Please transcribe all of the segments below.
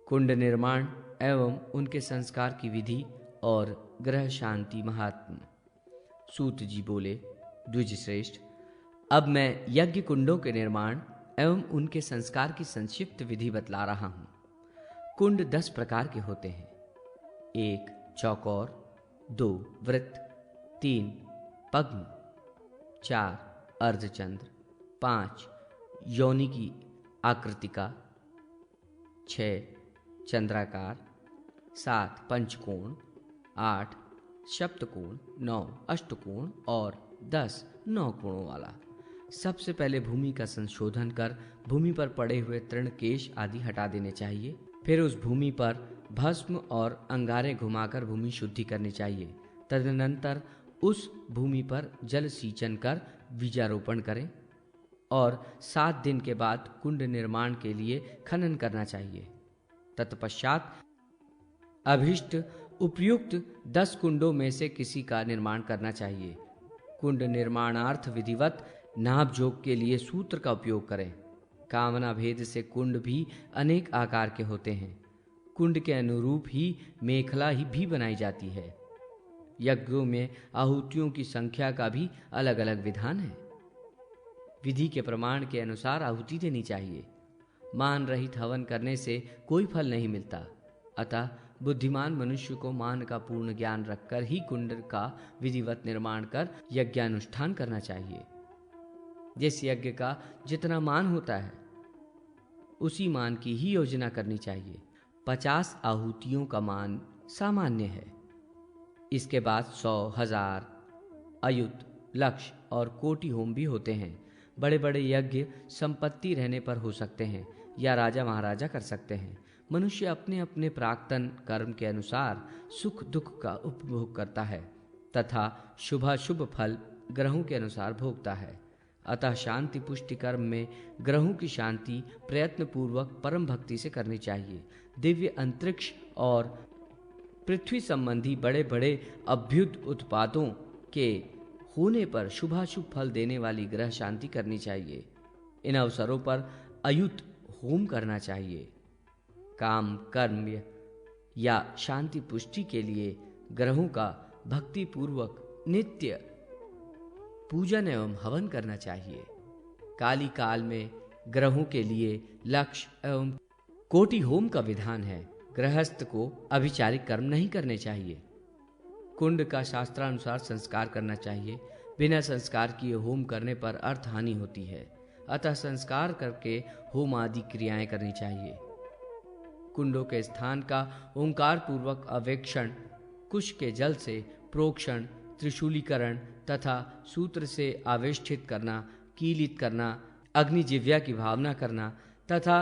कुंड निर्माण एवं उनके संस्कार की विधि और ग्रह शांति महात्म। सूत जी बोले, द्विजश्रेष्ठ, अब मैं यज्ञ कुंडों के निर्माण एवं उनके संस्कार की संक्षिप्त विधि बतला रहा हूं। कुंड 10 प्रकार के होते हैं। 1 चौकोर, 2 वृत्त, 3 पद्म, 4 अर्धचंद्र, 5 योनि की आकृति का, 6 चंद्राकार, 7 पंचकोण, 8 सप्तकोण, 9 अष्टकोण और 10 9 कोणों वाला। सबसे पहले भूमि का संशोधन कर भूमि पर पड़े हुए तृणकेश आदि हटा देने चाहिए। फिर उस भूमि पर भस्म और अंगारे घुमाकर भूमि शुद्धि करनी चाहिए। तदनंतर उस भूमि पर जल सींचन कर बीजारोपण करें और 7 दिन के बाद कुंड निर्माण के लिए खनन करना चाहिए। तत्पश्चात अभिष्ट उपयुक्त 10 कुंडों में से किसी का निर्माण करना चाहिए। कुंड निर्माणार्थ विधिवत नाप जोक के लिए सूत्र का उपयोग करें। कामना भेद से कुंड भी अनेक आकार के होते हैं। कुंड के अनुरूप ही मेखला ही भी बनाई जाती है। यज्ञों में आहुतियों की संख्या का भी अलग अलग विधान है। विधि के प्रमाण के अनुसार आहुति देनी चाहिए। मान रहित हवन करने से कोई फल नहीं मिलता। अतः बुद्धिमान मनुष्य को मान का पूर्ण ज्ञान रखकर ही कुंड का विधिवत निर्माण कर यज्ञानुष्ठान करना चाहिए। जिस यज्ञ का जितना मान होता है उसी मान की ही योजना करनी चाहिए। 50 आहुतियों का मान सामान्य है। इसके बाद 100, 1000, अयुत, लक्ष और कोटि होम भी होते हैं। बड़े बड़े यज्ञ संपत्ति रहने पर हो सकते हैं या राजा महाराजा कर सकते हैं। मनुष्य अपने अपने प्राक्तन कर्म के अनुसार सुख दुख का उपभोग करता है तथा शुभाशुभ फल ग्रहों के अनुसार भोगता है। अतः शांति पुष्टि कर्म में ग्रहों की शांति प्रयत्न पूर्वक परम भक्ति से करनी चाहिए। दिव्य अंतरिक्ष और पृथ्वी संबंधी बड़े बड़े अभ्युद उत्पादों के होने पर शुभाशुभ फल देने वाली ग्रह शांति करनी चाहिए। इन अवसरों पर अयुत होम करना चाहिए। काम कर्म या शांति पुष्टि के लिए ग्रहों का भक्ति पूर्वक नित्य पूजन एवं हवन करना चाहिए। काली काल में ग्रहों के लिए लक्ष्य एवं कोटि होम का विधान है। गृहस्थ को अभिचारिक कर्म नहीं करने चाहिए। कुंड का शास्त्रानुसार संस्कार करना चाहिए। बिना संस्कार किए होम करने पर अर्थ हानि होती है। अतः संस्कार करके होम आदि क्रियाएं करनी चाहिए। कुंडों के स्थान का ओंकार पूर्वक अवेक्षण, कुश के जल से प्रोक्षण, त्रिशूलीकरण तथा सूत्र से आवेष्टित करना, कीलित करना, अग्निजिव्या की भावना करना तथा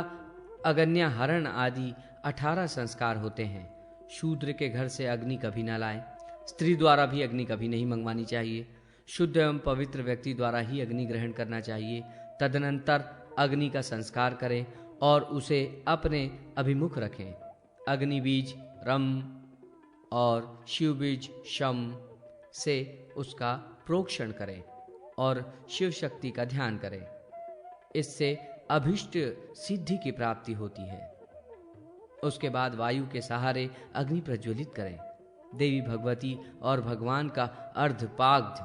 अग्न्याहरण आदि 18 संस्कार होते हैं। शूद्र के घर से अग्नि कभी न लाएं। स्त्री द्वारा भी अग्नि कभी नहीं मंगवानी चाहिए। शुद्ध एवं पवित्र व्यक्ति द्वारा ही अग्नि ग्रहण करना चाहिए। तदनंतर अग्नि का संस्कार करें और उसे अपने अभिमुख रखें। अग्नि बीज रम और शिव बीज शम से उसका प्रोक्षण करें और शिव शक्ति का ध्यान करें। इससे अभिष्ट सिद्धि की प्राप्ति होती है। उसके बाद वायु के सहारे अग्नि प्रज्वलित करें। देवी भगवती और भगवान का अर्धपाग्ध,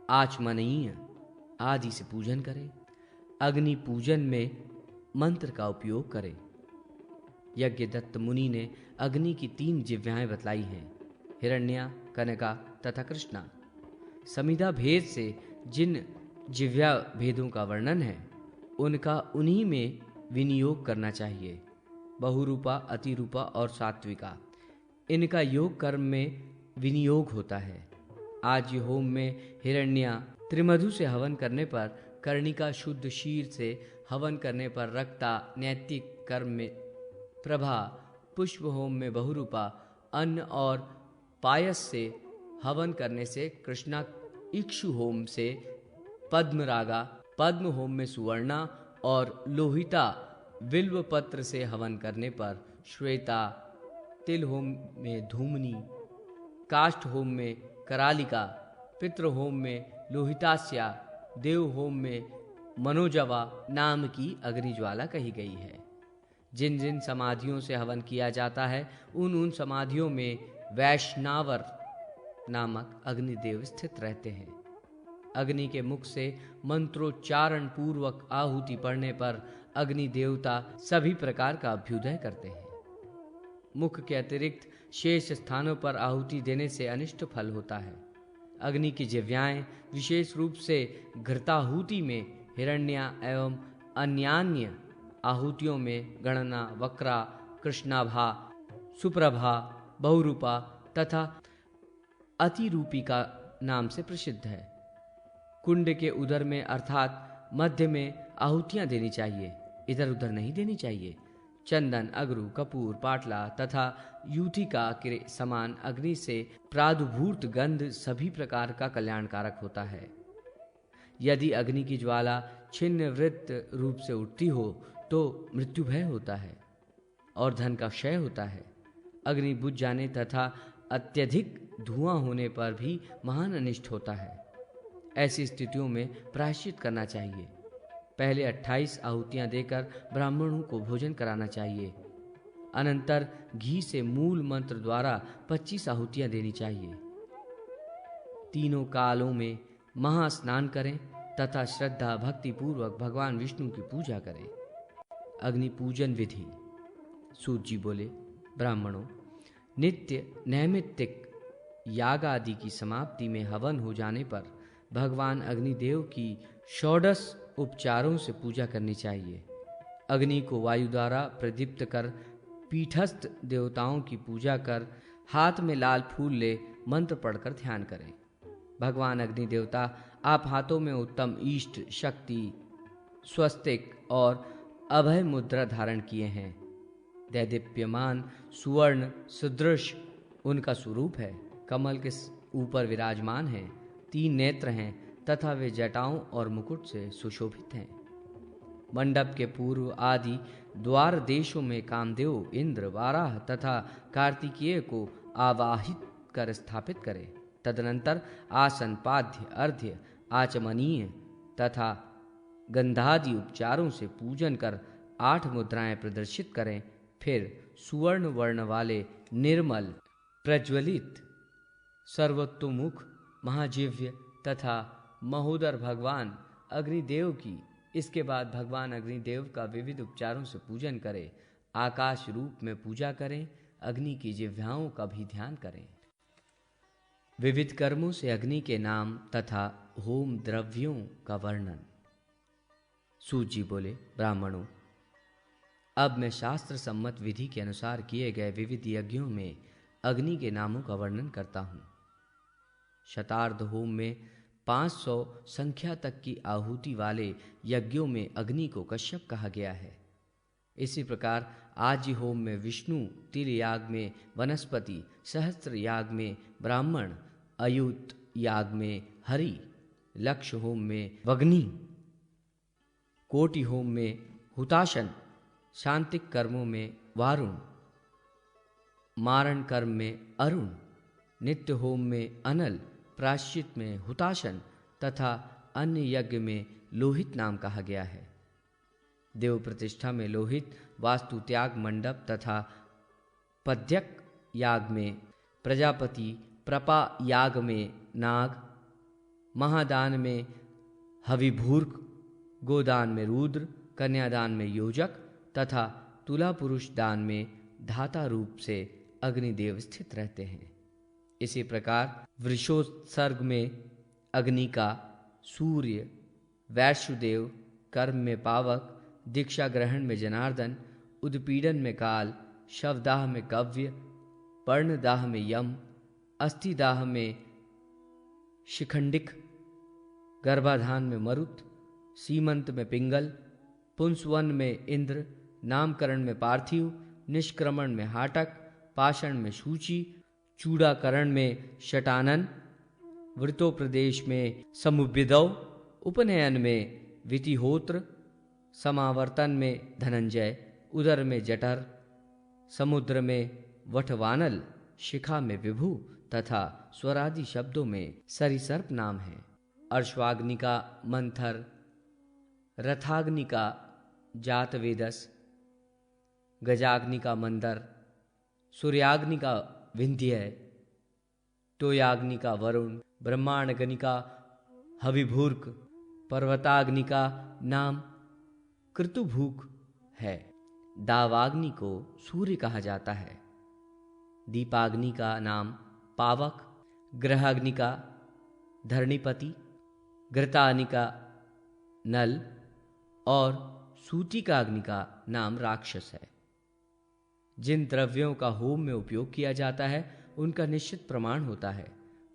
आचमनीय आदि से पूजन करें। अग्नि पूजन में मंत्र का उपयोग करें। यज्ञदत्त मुनि ने अग्नि की 3 जिह्वाएं बतलाई हैं, हिरण्या, कनका तथा कृष्णा। समिधा भेद से जिन जिह्वा भेदों का वर्णन है उनका उन्हीं में विनियोग करना चाहिए। बहुरूपा, अतिरूपा और सात्विका, इनका योग कर्म में विनियोग होता है। आज होम में हिरण्या, त्रिमधु से हवन करने पर, कर्णिका शुद्ध क्षीर से हवन करने पर, रक्ता नैतिक कर्म में प्रभा, पुष्प होम में बहुरूपा, अन्न और पायस से हवन करने से कृष्णा, इक्षु होम से पद्मरागा, पद्म होम में सुवर्णा और लोहिता, बिल्व पत्र से हवन करने पर श्वेता, तिल होम में धूमनी, काष्ठ होम में करालिका, पितृ होम में लोहितास्या, देव होम में मनोजवा नाम की अग्निज्वाला कही गई है। जिन जिन समाधियों से हवन किया जाता है उन उन समाधियों में वैष्णवर नामक अग्निदेव स्थित रहते हैं। अग्नि के मुख से मंत्रोच्चारण पूर्वक आहुति पड़ने पर अग्नि देवता सभी प्रकार का अभ्युदय करते हैं। मुख के अतिरिक्त शेष स्थानों पर आहुति देने से अनिष्ट फल होता है। अग्नि की जिह्वाएं विशेष रूप से घृताहुति में हिरण्या एवं अन्यान्य आहुतियों में गणना, वक्रा, कृष्णाभा, सुप्रभा, बहुरूपा तथा अतिरूपिका नाम से प्रसिद्ध है। कुंड के उदर में अर्थात मध्य में आहुतियां देनी चाहिए, इधर उधर नहीं देनी चाहिए। चंदन, अगरू, कपूर, पाटला तथा यूथिका के समान अग्नि से प्रादुर्भूत गंध सभी प्रकार का कल्याणकारक होता है। यदि अग्नि की ज्वाला छिन्न वृत्त रूप से उठती हो तो मृत्यु भय होता है और धन का क्षय होता है। अग्नि बुझ जाने तथा अत्यधिक धुआं होने पर भी महान अनिष्ट होता है। ऐसी स्थितियों में प्रायश्चित करना चाहिए। पहले 28 आहुतियां देकर ब्राह्मणों को भोजन कराना चाहिए। अनंतर घी से मूल मंत्र द्वारा 25 आहुतियां देनी चाहिए। तीनों कालों में महास्नान करें तथा श्रद्धा भक्ति पूर्वक भगवान विष्णु की पूजा करें। अग्नि पूजन विधि। सूत जी बोले, ब्राह्मणों, नित्य नैमित्तिक याग आदि की समाप्ति में हवन हो जाने पर भगवान अग्निदेव की षोडश उपचारों से पूजा करनी चाहिए। अग्नि को वायु द्वारा प्रदीप्त कर पीठस्थ देवताओं की पूजा कर हाथ में लाल फूल ले मंत्र पढ़कर ध्यान करें। भगवान अग्नि देवता आप हाथों में उत्तम इष्ट शक्ति, स्वस्तिक और अभय मुद्रा धारण किए हैं। दैदीप्यमान सुवर्ण सदृश उनका स्वरूप है। कमल के ऊपर विराजमान हैं, 3 नेत्र हैं तथा वे जटाओं और मुकुट से सुशोभित हैं। मंडप के पूर्व आदि द्वार देशों में कामदेव, इंद्र, वाराह तथा कार्तिकेय को आवाहित कर स्थापित करें। तदनंतर आसन, पाद्य, अर्घ्य, आचमनीय तथा गंधादि उपचारों से पूजन कर 8 मुद्राएं प्रदर्शित करें। फिर सुवर्ण वर्ण वाले निर्मल, प्रज्वलित, सर्वतोमुख, महाजिह्व तथा महोदर भगवान अग्निदेव की, इसके बाद भगवान अग्निदेव का विविध उपचारों से पूजन करें। आकाश रूप में पूजा करें। अग्नि की जिह्वाओं का भी ध्यान करें। विविध कर्मों से अग्नि के नाम तथा होम द्रव्यों का वर्णन। सूत जी बोले, ब्राह्मणों, अब मैं शास्त्र सम्मत विधि के अनुसार किए गए विविध यज्ञों में अग्नि के नामों का वर्णन करता हूँ। शतार्ध होम में 500 संख्या तक की आहुति वाले यज्ञों में अग्नि को कश्यप कहा गया है। इसी प्रकार आज्य होम में विष्णु, तिल याग में वनस्पति, सहस्त्र याग में ब्राह्मण, अयुत याग में हरि, लक्ष होम में वग्नि, कोटि होम में हुताशन, शांतिक कर्मों में वारुण, मारण कर्म में अरुण, नित्य होम में अनल, प्रायश्चित में हुताशन तथा अन्य यज्ञ में लोहित नाम कहा गया है। देव प्रतिष्ठा में लोहित, वास्तु त्याग मंडप तथा पद्यक याग में प्रजापति, प्रपा याग में नाग, महादान में हविभूर्क, गोदान में रुद्र, कन्यादान में योजक तथा तुला पुरुष दान में धाता रूप से अग्निदेव स्थित रहते हैं। इसी प्रकार वृषोत्सर्ग में अग्नि का सूर्य, वैश्वदेव, कर्म में पावक, दीक्षा ग्रहण में जनार्दन, उद्पीड़न में काल, शवदाह में कव्य, पर्णदाह में यम, अस्थिदाह में शिखंडिक, गर्भाधान में मरुत, सीमंत में पिंगल, पुंसवन में इंद्र, नामकरण में पार्थिव, निष्क्रमण में हाटक, पाषण में सूची, चूड़ाकरण में शटानन, वृतोप्रदेश में समुद्यदौ, उपनयन में वितिहोत्र, समावर्तन में धनंजय, उदर में जठर, समुद्र में वटवानल, शिखा में विभु तथा स्वरादि शब्दों में सरिसर्प नाम है। अर्श्वाग्निका मंथर, रथाग्निका जातवेदस, गजाग्नि का मंदर, सूर्याग्नि का विंध्य, तोयाग्नि का वरुण, ब्रह्मांडग्नि का हविभूर्क, पर्वताग्नि का नाम कृतुभूक है। दावाग्नि को सूर्य कहा जाता है। दीपाग्नि का नाम पावक, ग्रहाग्नि का धरणीपति, घृताग्नि का नल और सूतिकाग्नि का नाम राक्षस है। जिन द्रव्यों का होम में उपयोग किया जाता है उनका निश्चित प्रमाण होता है।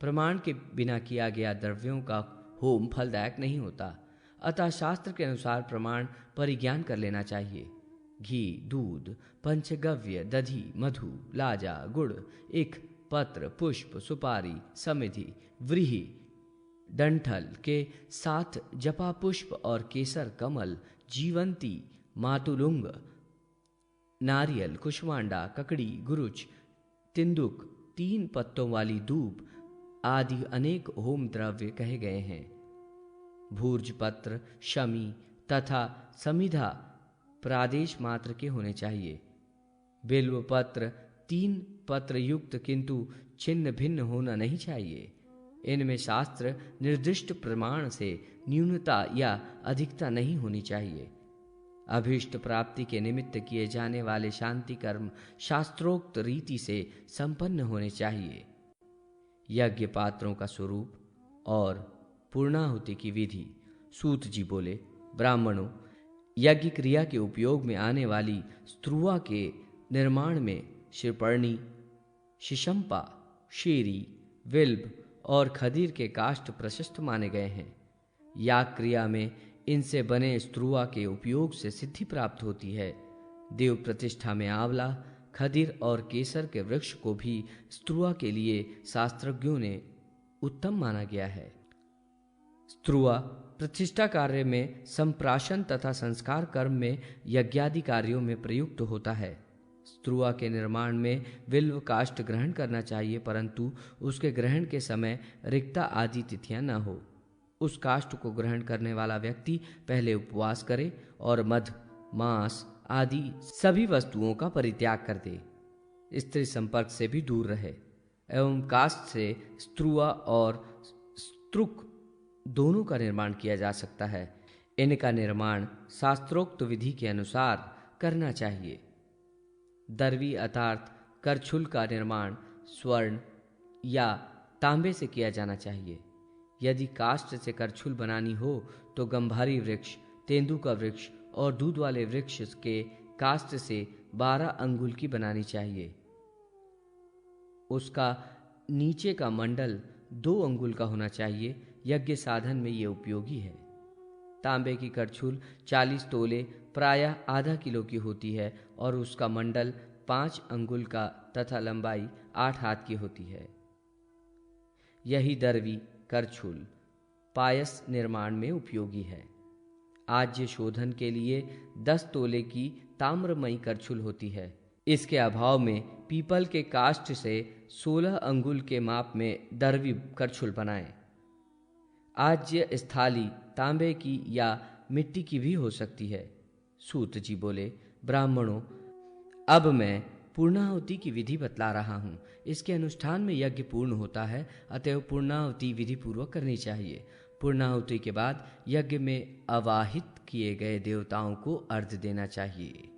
प्रमाण के बिना किया गया द्रव्यों का होम फलदायक नहीं होता। अतः शास्त्र के अनुसार प्रमाण परिज्ञान कर लेना चाहिए। घी, दूध, पंचगव्य, दधि, मधु, लाजा, गुड़, इख, पत्र, पुष्प, सुपारी, समिधि, व्रीहि, डंठल के साथ जपा पुष्प और केसर, कमल, जीवंती, मातुलुंग, नारियल, कुष्मांडा, ककड़ी, गुरुच, तिंदुक, 3 पत्तों वाली धूप आदि अनेक होम द्रव्य कहे गए हैं। भूर्ज पत्र, शमी तथा समिधा प्रादेश मात्र के होने चाहिए। बिल्व पत्र 3 पत्र युक्त किंतु छिन्न भिन्न होना नहीं चाहिए। इनमें शास्त्र निर्दिष्ट प्रमाण से न्यूनता या अधिकता नहीं होनी चाहिए। अभीष्ट प्राप्ति के निमित्त किए जाने वाले शांति कर्म शास्त्रोक्त रीति से संपन्न होने चाहिए। यज्ञ पात्रों का स्वरूप और पूर्णाहुति की विधि। सूत जी बोले, ब्राह्मणों, यज्ञ क्रिया के उपयोग में आने वाली स्त्रुआ के निर्माण में शिरपर्णी, शिशंपा, शेरी, विल्ब और खदीर के काष्ठ प्रशस्त माने गए हैं। याग क्रिया में इनसे बने स्त्रुआ के उपयोग से सिद्धि प्राप्त होती है। देव प्रतिष्ठा में आंवला, खदीर और केसर के वृक्ष को भी स्त्रुआ के लिए शास्त्रज्ञों ने उत्तम माना गया है। स्त्रुआ प्रतिष्ठा कार्य में संप्राशन तथा संस्कार कर्म में यज्ञादि कार्यों में प्रयुक्त होता है। स्त्रुआ के निर्माण में विल्व काष्ठ ग्रहण करना चाहिए, परंतु उसके ग्रहण के समय रिक्ता आदि तिथियां न हो। उस काष्ठ को ग्रहण करने वाला व्यक्ति पहले उपवास करे और मध, मांस आदि सभी वस्तुओं का परित्याग कर दे। स्त्री संपर्क से भी दूर रहे एवं काष्ठ से स्त्रुआ और स्त्रुक दोनों का निर्माण किया जा सकता है। इनका निर्माण शास्त्रोक्त विधि के अनुसार करना चाहिए। दरवी अर्थात करछुल का निर्माण स्वर्ण या तांबे से किया जाना चाहिए। यदि काष्ठ से करछुल बनानी हो तो गंभारी वृक्ष, तेंदू का वृक्ष और दूध वाले वृक्ष के काष्ठ से 12 अंगुल की बनानी चाहिए। उसका नीचे का मंडल 2 अंगुल का होना चाहिए। यज्ञ साधन में ये उपयोगी है। तांबे की करछुल 40 तोले प्रायः आधा किलो की होती है और उसका मंडल 5 अंगुल का तथा लंबाई 8 हाथ की होती है। यही दरवी करछुल पायस निर्माण में उपयोगी है। आज्य शोधन के लिए 10 तोले की ताम्रमयी करछुल होती है। इसके अभाव में पीपल के काष्ठ से 16 अंगुल के माप में दरवी करछुल बनाएं। आज्य स्थाली तांबे की या मिट्टी की भी हो सकती है। सूत जी बोले, ब्राह्मणों, अब मैं पूर्णाहुति की विधि बतला रहा हूँ। इसके अनुष्ठान में यज्ञ पूर्ण होता है, अतएव पूर्णाहुति विधि पूर्वक करनी चाहिए। पूर्णाहुति के बाद यज्ञ में अवाहित किए गए देवताओं को अर्घ्य देना चाहिए।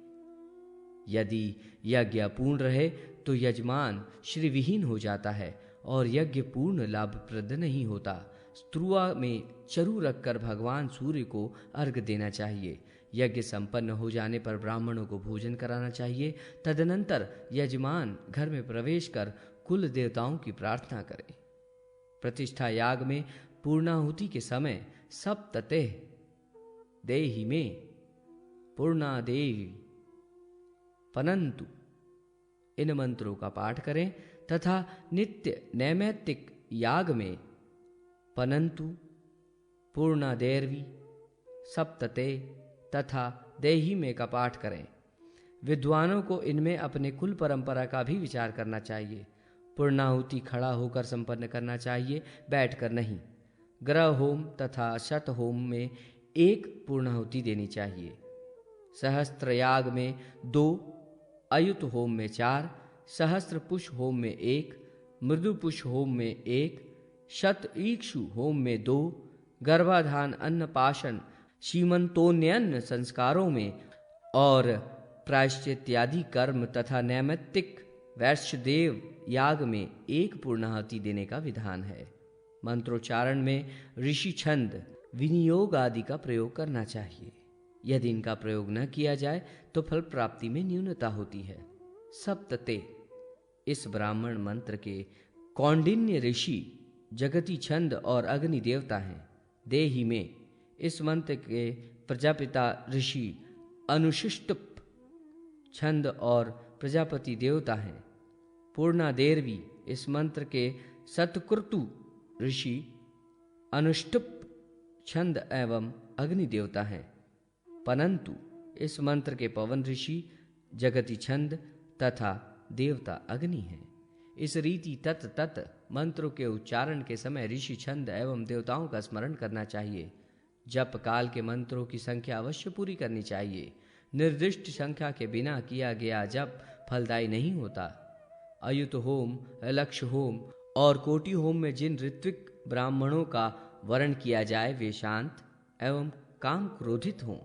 यदि यज्ञ अपूर्ण रहे तो यजमान श्रीविहीन हो जाता है और यज्ञ पूर्ण लाभप्रद नहीं होता। स्त्रुआ में चरु रखकर भगवान सूर्य को अर्घ्य देना चाहिए। यज्ञ संपन्न हो जाने पर ब्राह्मणों को भोजन कराना चाहिए। तदनंतर यजमान घर में प्रवेश कर कुल देवताओं की प्रार्थना करें। प्रतिष्ठा याग में पूर्णाहुति के समय सप्तते देहि में पूर्णादेवी पनंतु इन मंत्रों का पाठ करें तथा नित्य नैमित्तिक याग में पनंतु, पूर्णादेवी, सप्तते तथा देही में का पाठ करें। विद्वानों को इनमें अपने कुल परंपरा का भी विचार करना चाहिए। पूर्णाहुति खड़ा होकर संपन्न करना चाहिए, बैठकर नहीं। ग्रह होम तथा शत होम में 1 पूर्णाहुति देनी चाहिए। सहस्त्र याग में 2 अयुत होम में 4, सहस्त्र पुष होम में 1, मृदु पुष होम में 1, शत ईक्षु होम में 2, गर्भाधान अन्नपाशन सीमंतोन्यन संस्कारों में और प्रायश्चित्यादि कर्म तथा नैमित्तिक वैश्यदेव याग में 1 पूर्णाहुति देने का विधान है। मंत्रोच्चारण में ऋषि छंद, विनियोग आदि का प्रयोग करना चाहिए। यदि इनका प्रयोग न किया जाए तो फल प्राप्ति में न्यूनता होती है। सप्तते, इस ब्राह्मण मंत्र के कौंडिन्य ऋषि जगती छंद और अग्नि देवता हैं। देही में इस मंत्र के प्रजापिता ऋषि अनुशिष्टुप छंद और प्रजापति देवता हैं। पूर्णादेरवी इस मंत्र के सतकृतु ऋषि अनुष्टुप छंद एवं अग्नि देवता हैं। परंतु इस मंत्र के पवन ऋषि जगती छंद तथा देवता अग्नि हैं। इस रीति तत मंत्रों के उच्चारण के समय ऋषि छंद एवं देवताओं का स्मरण करना चाहिए। जप काल के मंत्रों की संख्या अवश्य पूरी करनी चाहिए। निर्दिष्ट संख्या के बिना किया गया जप फलदायी नहीं होता। अयुत होम, लक्ष्य होम और कोटि होम में जिन ऋत्विक ब्राह्मणों का वर्ण किया जाए वे शांत एवं काम क्रोधित हों।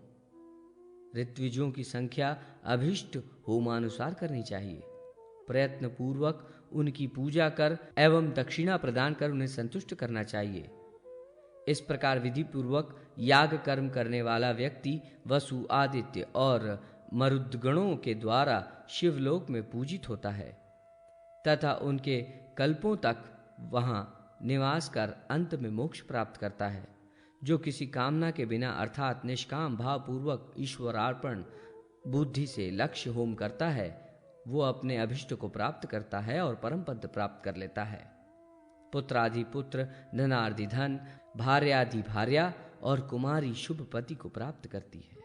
ऋत्विजों की संख्या अभिष्ट होमानुसार करनी चाहिए। प्रयत्न पूर्वक उनकी पूजा कर एवं दक्षिणा प्रदान कर उन्हें संतुष्ट करना चाहिए। इस प्रकार विधि पूर्वक याग कर्म करने वाला व्यक्ति वसु, आदित्य और मरुद्गणों के द्वारा शिवलोक में पूजित होता है तथा उनके कल्पों तक वहां निवास कर अंत में मोक्ष प्राप्त करता है। जो किसी कामना के बिना अर्थात निष्काम भाव पूर्वक ईश्वरार्पण बुद्धि से लक्ष्य होम करता है वो अपने अभिष्ट को प्राप्त करता है और परम पद प्राप्त कर लेता है। पुत्रादि पुत्र, धनादि धन, भार्यादि भार्या और कुमारी शुभ पति को प्राप्त करती है।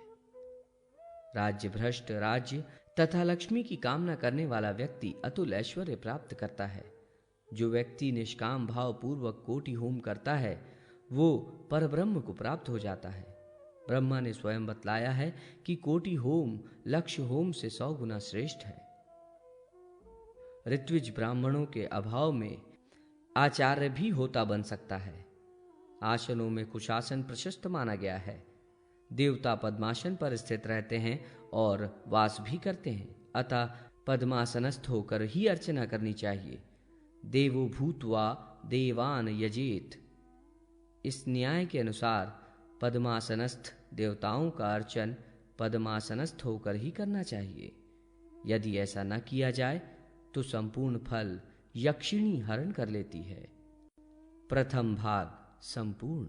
राज्य भ्रष्ट राज्य तथा लक्ष्मी की कामना करने वाला व्यक्ति अतुल ऐश्वर्य प्राप्त करता है। जो व्यक्ति निष्काम भाव पूर्वक कोटि होम करता है वो परब्रह्म को प्राप्त हो जाता है। ब्रह्मा ने स्वयं बतलाया है कि कोटि होम लक्ष्य होम से 100 गुना श्रेष्ठ है। ऋत्विज ब्राह्मणों के अभाव में आचार्य भी होता बन सकता है। आसनों में कुशासन प्रशस्त माना गया है। देवता पद्मासन पर स्थित रहते हैं और वास भी करते हैं, अतः पद्मासनस्थ होकर ही अर्चना करनी चाहिए। देवो भूत्वा देवान यजेत, इस न्याय के अनुसार पद्मासनस्थ देवताओं का अर्चन पद्मासनस्थ होकर ही करना चाहिए। यदि ऐसा न किया जाए तो संपूर्ण फल यक्षिणी हरण कर लेती है। प्रथम भाग संपूर्ण।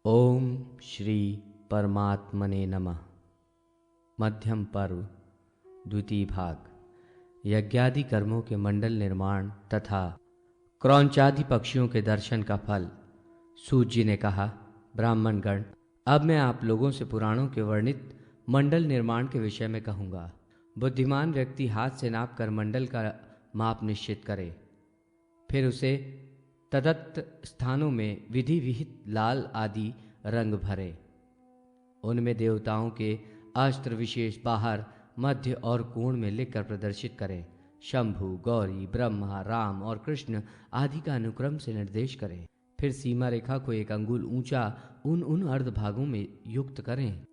ओम श्री परमात्मने नमः। मध्यम पर्व, द्वितीय भाग। यज्ञादि कर्मों के मंडल निर्माण तथा क्रौंचादि पक्षियों के दर्शन का फल। सूत जी ने कहा, ब्राह्मणगण, अब मैं आप लोगों से पुराणों के वर्णित मंडल निर्माण के विषय में कहूँगा। बुद्धिमान व्यक्ति हाथ से नाप कर मंडल का माप निश्चित करे, फिर उसे तदत्त स्थानों में विधि विहित लाल आदि रंग भरे। उनमें देवताओं के अस्त्र विशेष बाहर, मध्य और कोण में लिखकर प्रदर्शित करें। शंभु, गौरी, ब्रह्मा, राम और कृष्ण आदि का अनुक्रम से निर्देश करें। फिर सीमा रेखा को 1 अंगुल ऊंचा उन अर्ध भागों में युक्त करें।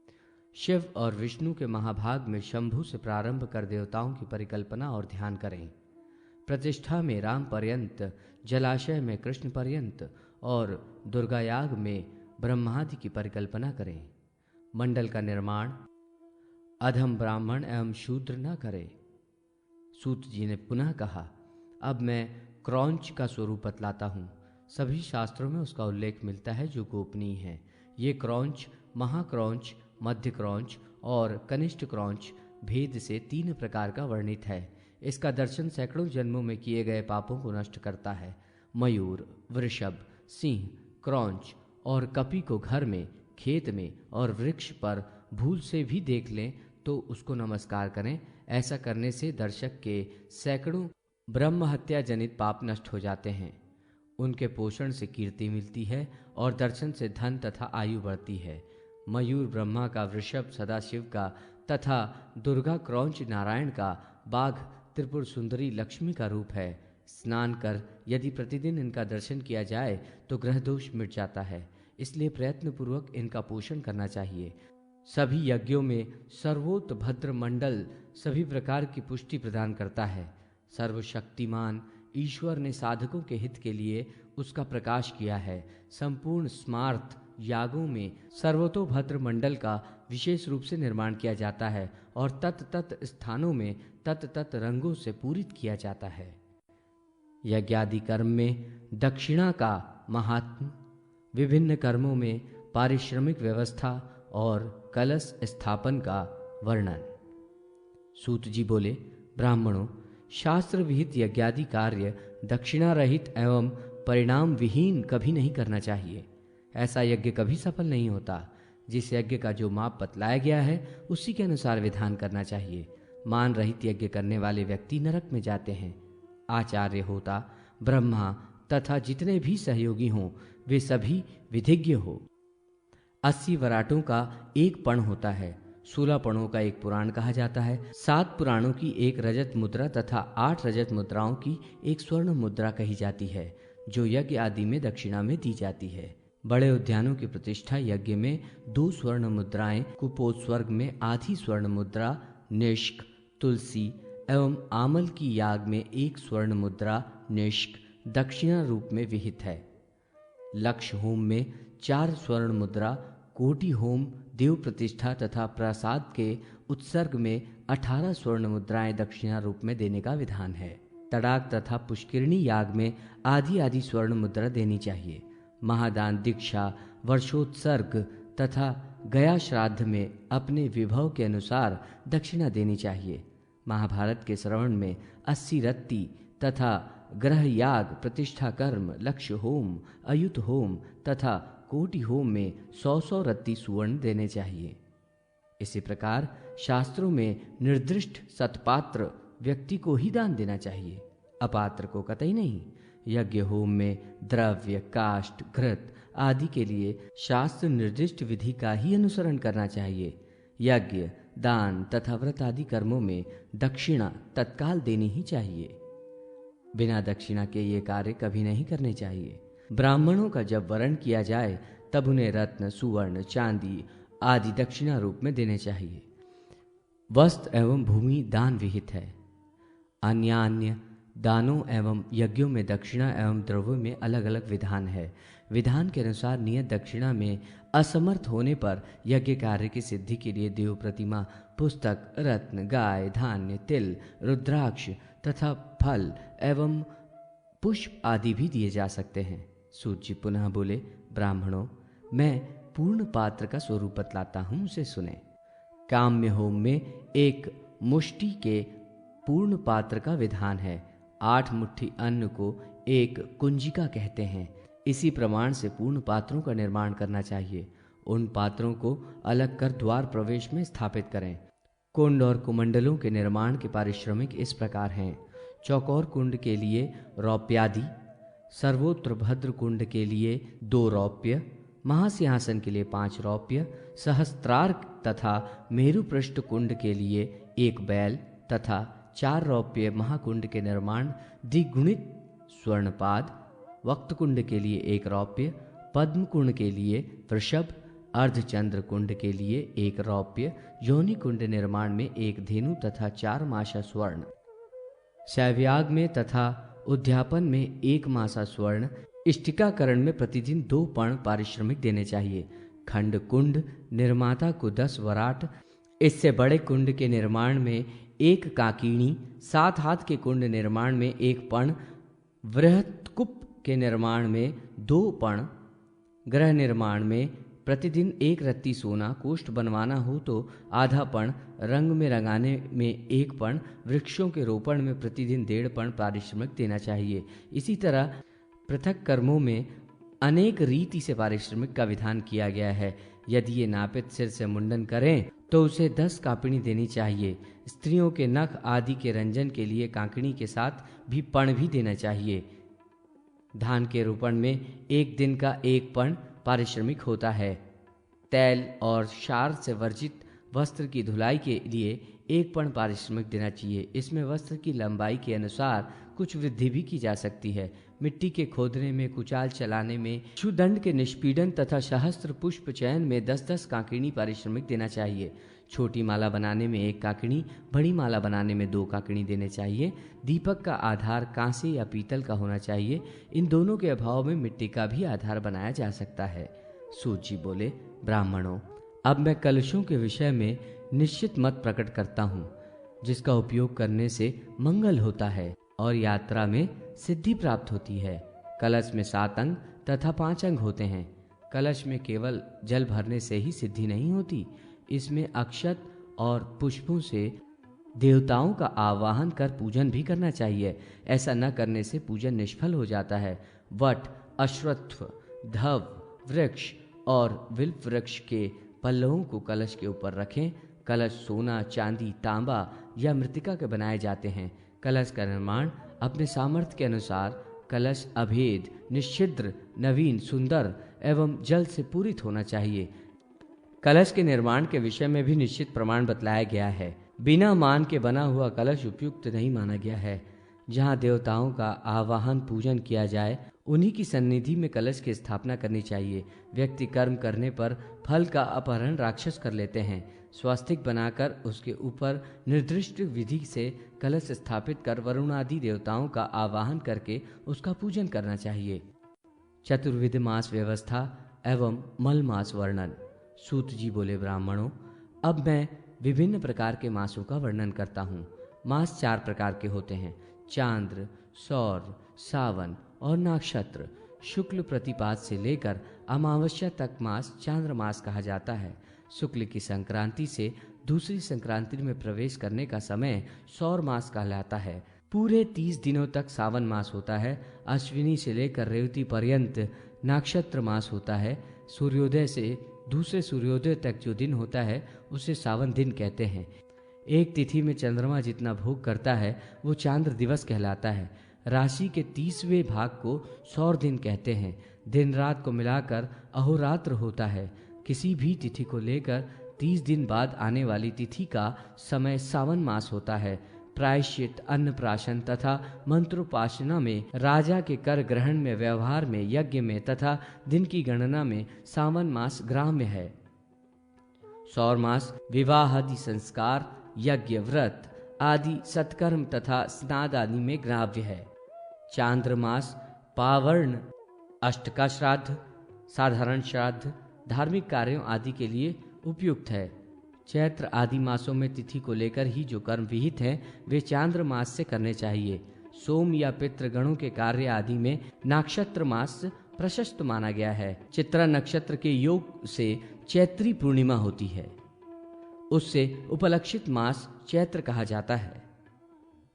शिव और विष्णु के महाभाग में शंभु से प्रारंभ कर देवताओं की परिकल्पना और ध्यान करें। प्रतिष्ठा में राम पर्यंत, जलाशय में कृष्ण पर्यंत और दुर्गायाग में ब्रह्मादि की परिकल्पना करें। मंडल का निर्माण अधम ब्राह्मण एवं शूद्र न करे। सूत जी ने पुनः कहा, अब मैं क्रौंच का स्वरूप बतलाता हूँ। सभी शास्त्रों में उसका उल्लेख मिलता है जो गोपनीय है। ये क्रौंच महाक्रौंच, मध्य क्रौंच और कनिष्ठ क्रौंच भेद से 3 प्रकार का वर्णित है। इसका दर्शन सैकड़ों जन्मों में किए गए पापों को नष्ट करता है। मयूर, वृषभ, सिंह, क्रौंच और कपि को घर में, खेत में और वृक्ष पर भूल से भी देख लें तो उसको नमस्कार करें। ऐसा करने से दर्शक के सैकड़ों ब्रह्म हत्या जनित पाप नष्ट हो जाते हैं। उनके पोषण से कीर्ति मिलती है और दर्शन से धन तथा आयु बढ़ती है। मयूर ब्रह्मा का, वृषभ सदाशिव का तथा दुर्गा क्रौंच नारायण का, बाघ त्रिपुर सुंदरी लक्ष्मी का रूप है। स्नान कर यदि प्रतिदिन इनका दर्शन किया जाए तो ग्रह दोष मिट जाता है, इसलिए प्रयत्नपूर्वक इनका पोषण करना चाहिए। सभी यज्ञों में सर्वोतभद्र मंडल सभी प्रकार की पुष्टि प्रदान करता है। सर्वशक्तिमान ईश्वर ने साधकों के हित के लिए उसका प्रकाश किया है। संपूर्ण स्मार्त यागों में सर्वतोभद्र मंडल का विशेष रूप से निर्माण किया जाता है और तत् स्थानों में तत् रंगों से पूरित किया जाता है। यज्ञादि कर्म में दक्षिणा का महात्म, विभिन्न कर्मों में पारिश्रमिक व्यवस्था और कलश स्थापन का वर्णन। सूत जी बोले, ब्राह्मणों, शास्त्र विहित यज्ञादि कार्य दक्षिणा रहित एवं परिणाम विहीन कभी नहीं करना चाहिए। ऐसा यज्ञ कभी सफल नहीं होता। जिस यज्ञ का जो माप बतलाया गया है उसी के अनुसार विधान करना चाहिए। मान रहित यज्ञ करने वाले व्यक्ति नरक में जाते हैं। आचार्य होता, ब्रह्मा तथा जितने भी सहयोगी हों वे सभी विधिज्ञ हो। 80 वराटों का एक पण होता है। 16 पणों का एक पुराण कहा जाता है। 7 पुराणों की एक रजत मुद्रा तथा 8 रजत मुद्राओं की एक स्वर्ण मुद्रा कही जाती है, जो यज्ञ आदि में दक्षिणा में दी जाती है। बड़े उद्यानों की प्रतिष्ठा यज्ञ में 2 स्वर्ण मुद्राएं, कुपोत्सर्ग में आधी स्वर्ण मुद्रा, निष्क, तुलसी एवं आमल की याग में 1 स्वर्ण मुद्रा निष्क दक्षिणा रूप में विहित है। लक्ष्य होम में 4 स्वर्ण मुद्रा, कोटि होम, देव प्रतिष्ठा तथा प्रसाद के उत्सर्ग में 18 स्वर्ण मुद्राएं दक्षिणा रूप में देने का विधान है। तड़ाक तथा पुष्करिणी याग में आधी आधी स्वर्ण मुद्रा देनी चाहिए। महादान, दीक्षा, वर्षोत्सर्ग तथा गया श्राद्ध में अपने विभव के अनुसार दक्षिणा देनी चाहिए। महाभारत के श्रवण में 80 रत्ती तथा ग्रह याग, प्रतिष्ठा कर्म, लक्ष्य होम, अयुत होम तथा कोटि होम में 100 रत्ती सुवर्ण देने चाहिए। इसी प्रकार शास्त्रों में निर्दिष्ट सत्पात्र व्यक्ति को ही दान देना चाहिए, अपात्र को कतई नहीं। यज्ञ होम में द्रव्य, काष्ठ, घृत आदि के लिए शास्त्र निर्दिष्ट विधि का ही अनुसरण करना चाहिए। यज्ञ, दान तथा व्रत आदि कर्मों में दक्षिणा तत्काल देनी ही चाहिए। बिना दक्षिणा के ये कार्य कभी नहीं करने चाहिए। ब्राह्मणों का जब वरण किया जाए तब उन्हें रत्न, सुवर्ण, चांदी आदि दक्षिणा रूप में देने चाहिए। वस्त्र एवं भूमि दान विहित है। अन्य दानों एवं यज्ञों में दक्षिणा एवं द्रव्यों में अलग अलग विधान है। विधान के अनुसार नियत दक्षिणा में असमर्थ होने पर यज्ञ कार्य की सिद्धि के लिए देव प्रतिमा, पुस्तक, रत्न, गाय, धान्य, तिल, रुद्राक्ष तथा फल एवं पुष्प आदि भी दिए जा सकते हैं। सूत जी पुनः बोले, ब्राह्मणों, मैं पूर्ण पात्र का स्वरूप बतलाता हूं, उसे सुने। काम्य होम में 1 मुष्टि के पूर्ण पात्र का विधान है। 8 मुट्ठी अन्न को 1 कुंजिका कहते हैं। इसी प्रमाण से पूर्ण पात्रों का निर्माण करना चाहिए। उन पात्रों को अलग कर द्वार प्रवेश में स्थापित करें। कुंड और कुमंडलों के निर्माण के पारिश्रमिक इस प्रकार हैं। चौकोर कुंड के लिए रौप्यादि, सर्वोत्र भद्र कुंड के लिए 2 रौप्य, महासिंहासन के लिए 5 रौप्य, सहस्त्रार्क तथा मेरु पृष्ठ कुंड के लिए 1 बैल तथा 4 रौप्य महाकुंड के निर्माण द्विगुणित स्वर्णपाद, वक्त कुंड के लिए 1 रौप्य, पद्म कुंड के लिए वृषभ, अर्धचंद्र कुंड के लिए 1 रौप्य, योनि कुंड निर्माण में 1 धेनु तथा 4 मासा स्वर्ण, शैव्याग में तथा उद्यापन में 1 मासा स्वर्ण, इष्टिकाकरण में प्रतिदिन 2 पण पारिश्रमिक देने चाहिए। खंड कुंड निर्माता को 10 वराट, इससे बड़े कुंड के निर्माण में 1 काकीणी, 7 हाथ के कुंड निर्माण में 1 पण, वृहत्कुप के निर्माण में 2 पण, ग्रह निर्माण में प्रतिदिन 1 रत्ती सोना, कोष्ठ बनवाना हो तो आधा पण, रंग में रंगाने में 1 पण, वृक्षों के रोपण में प्रतिदिन 1.5 पण पारिश्रमिक देना चाहिए। इसी तरह पृथक कर्मों में अनेक रीति से पारिश्रमिक का विधान किया गया है। यदि ये नापित सिर से मुंडन करें तो उसे 10 कांकणी देनी चाहिए। स्त्रियों के नख आदि के रंजन के लिए कांकणी के साथ भी पण भी देना चाहिए। धान के रोपण में 1 दिन का 1 पण पारिश्रमिक होता है। तैल और क्षार से वर्जित वस्त्र की धुलाई के लिए 1 पर्ण पारिश्रमिक देना चाहिए। इसमें वस्त्र की लंबाई के अनुसार कुछ वृद्धि भी की जा सकती है। मिट्टी के खोदने में, कुचाल चलाने में, क्षुदंड के निष्पीडन तथा सहस्त्र पुष्प चयन में 10-10 काकिणी पारिश्रमिक देना चाहिए। छोटी माला बनाने में 1 काकिणी, बड़ी माला बनाने में 2 काकिणी देने चाहिए। दीपक का आधार कांसे या पीतल का होना चाहिए। इन दोनों के अभाव में मिट्टी का भी आधार बनाया जा सकता है। सूत जी बोले, ब्राह्मणों, अब मैं कलशों के विषय में निश्चित मत प्रकट करता हूँ, जिसका उपयोग करने से मंगल होता है और यात्रा में सिद्धि प्राप्त होती है। कलश में 7 अंग तथा 5 अंग होते हैं। कलश में केवल जल भरने से ही सिद्धि नहीं होती, इसमें अक्षत और पुष्पों से देवताओं का आवाहन कर पूजन भी करना चाहिए। ऐसा न करने से पूजन निष्फल हो जाता है। वट, अश्वत्थ, धव वृक्ष और विल्प वृक्ष के पल्लवों को कलश के ऊपर रखें। कलश सोना, चांदी, तांबा या मृतिका के बनाए जाते हैं। कलश का निर्माण अपने सामर्थ्य के अनुसार कलश अभेद, निश्चिद्र, नवीन, सुंदर एवं जल से पूरित होना चाहिए। कलश के निर्माण के विषय में भी निश्चित प्रमाण बतलाया गया है। बिना मान के बना हुआ कलश उपयुक्त नहीं माना गया है। जहाँ देवताओं का आवाहन पूजन किया जाए, उन्हीं की सन्निधि में कलश की स्थापना करनी चाहिए। व्यक्ति कर्म करने पर फल का अपहरण राक्षस कर लेते हैं। स्वास्तिक बनाकर उसके ऊपर निर्दिष्ट विधि से कलश स्थापित कर वरुण आदि देवताओं का आवाहन करके उसका पूजन करना चाहिए। चतुर्विध मास व्यवस्था एवं मल मास वर्णन। सूत जी बोले, ब्राह्मणों, अब मैं विभिन्न प्रकार के मासों का वर्णन करता हूँ। मास 4 प्रकार के होते हैं: चांद्र, सौर, सावन और नक्षत्र। शुक्ल प्रतिपाद से लेकर अमावस्या तक मास चांद्र मास कहा जाता है। शुक्ल की संक्रांति से दूसरी संक्रांति में प्रवेश करने का समय सौर मास कहलाता है। पूरे 30 दिनों तक सावन मास होता है। अश्विनी से लेकर रेवती पर्यंत नक्षत्र मास होता है। सूर्योदय से दूसरे सूर्योदय तक जो दिन होता है उसे सावन दिन कहते हैं। एक तिथि में चंद्रमा जितना भोग करता है वो चांद्र दिवस कहलाता है। राशि के 30वें भाग को सौर दिन कहते हैं। दिन रात को मिलाकर अहोरात्र होता है। किसी भी तिथि को लेकर 30 दिन बाद आने वाली तिथि का समय सावन मास होता है। प्रायश्चित, अन्नप्राशन तथा मंत्रोपासना में, राजा के कर ग्रहण में, व्यवहार में, यज्ञ में तथा दिन की गणना में सावन मास ग्राम्य है। सौर मास विवाह आदि संस्कार, यज्ञ, व्रत आदि सत्कर्म तथा स्नाद आदि में ग्राव्य है। चांद्र मास पावर्ण, अष्टका श्राद्ध, साधारण श्राद्ध, धार्मिक कार्यों आदि के लिए उपयुक्त है। चैत्र आदि मासों में तिथि को लेकर ही जो कर्म विहित हैं वे चांद्र मास से करने चाहिए। सोम या पितृगणों के कार्य आदि में नक्षत्र मास प्रशस्त माना गया है। चित्रा नक्षत्र के योग से चैत्री पूर्णिमा होती है, उससे उपलक्षित मास चैत्र कहा जाता है।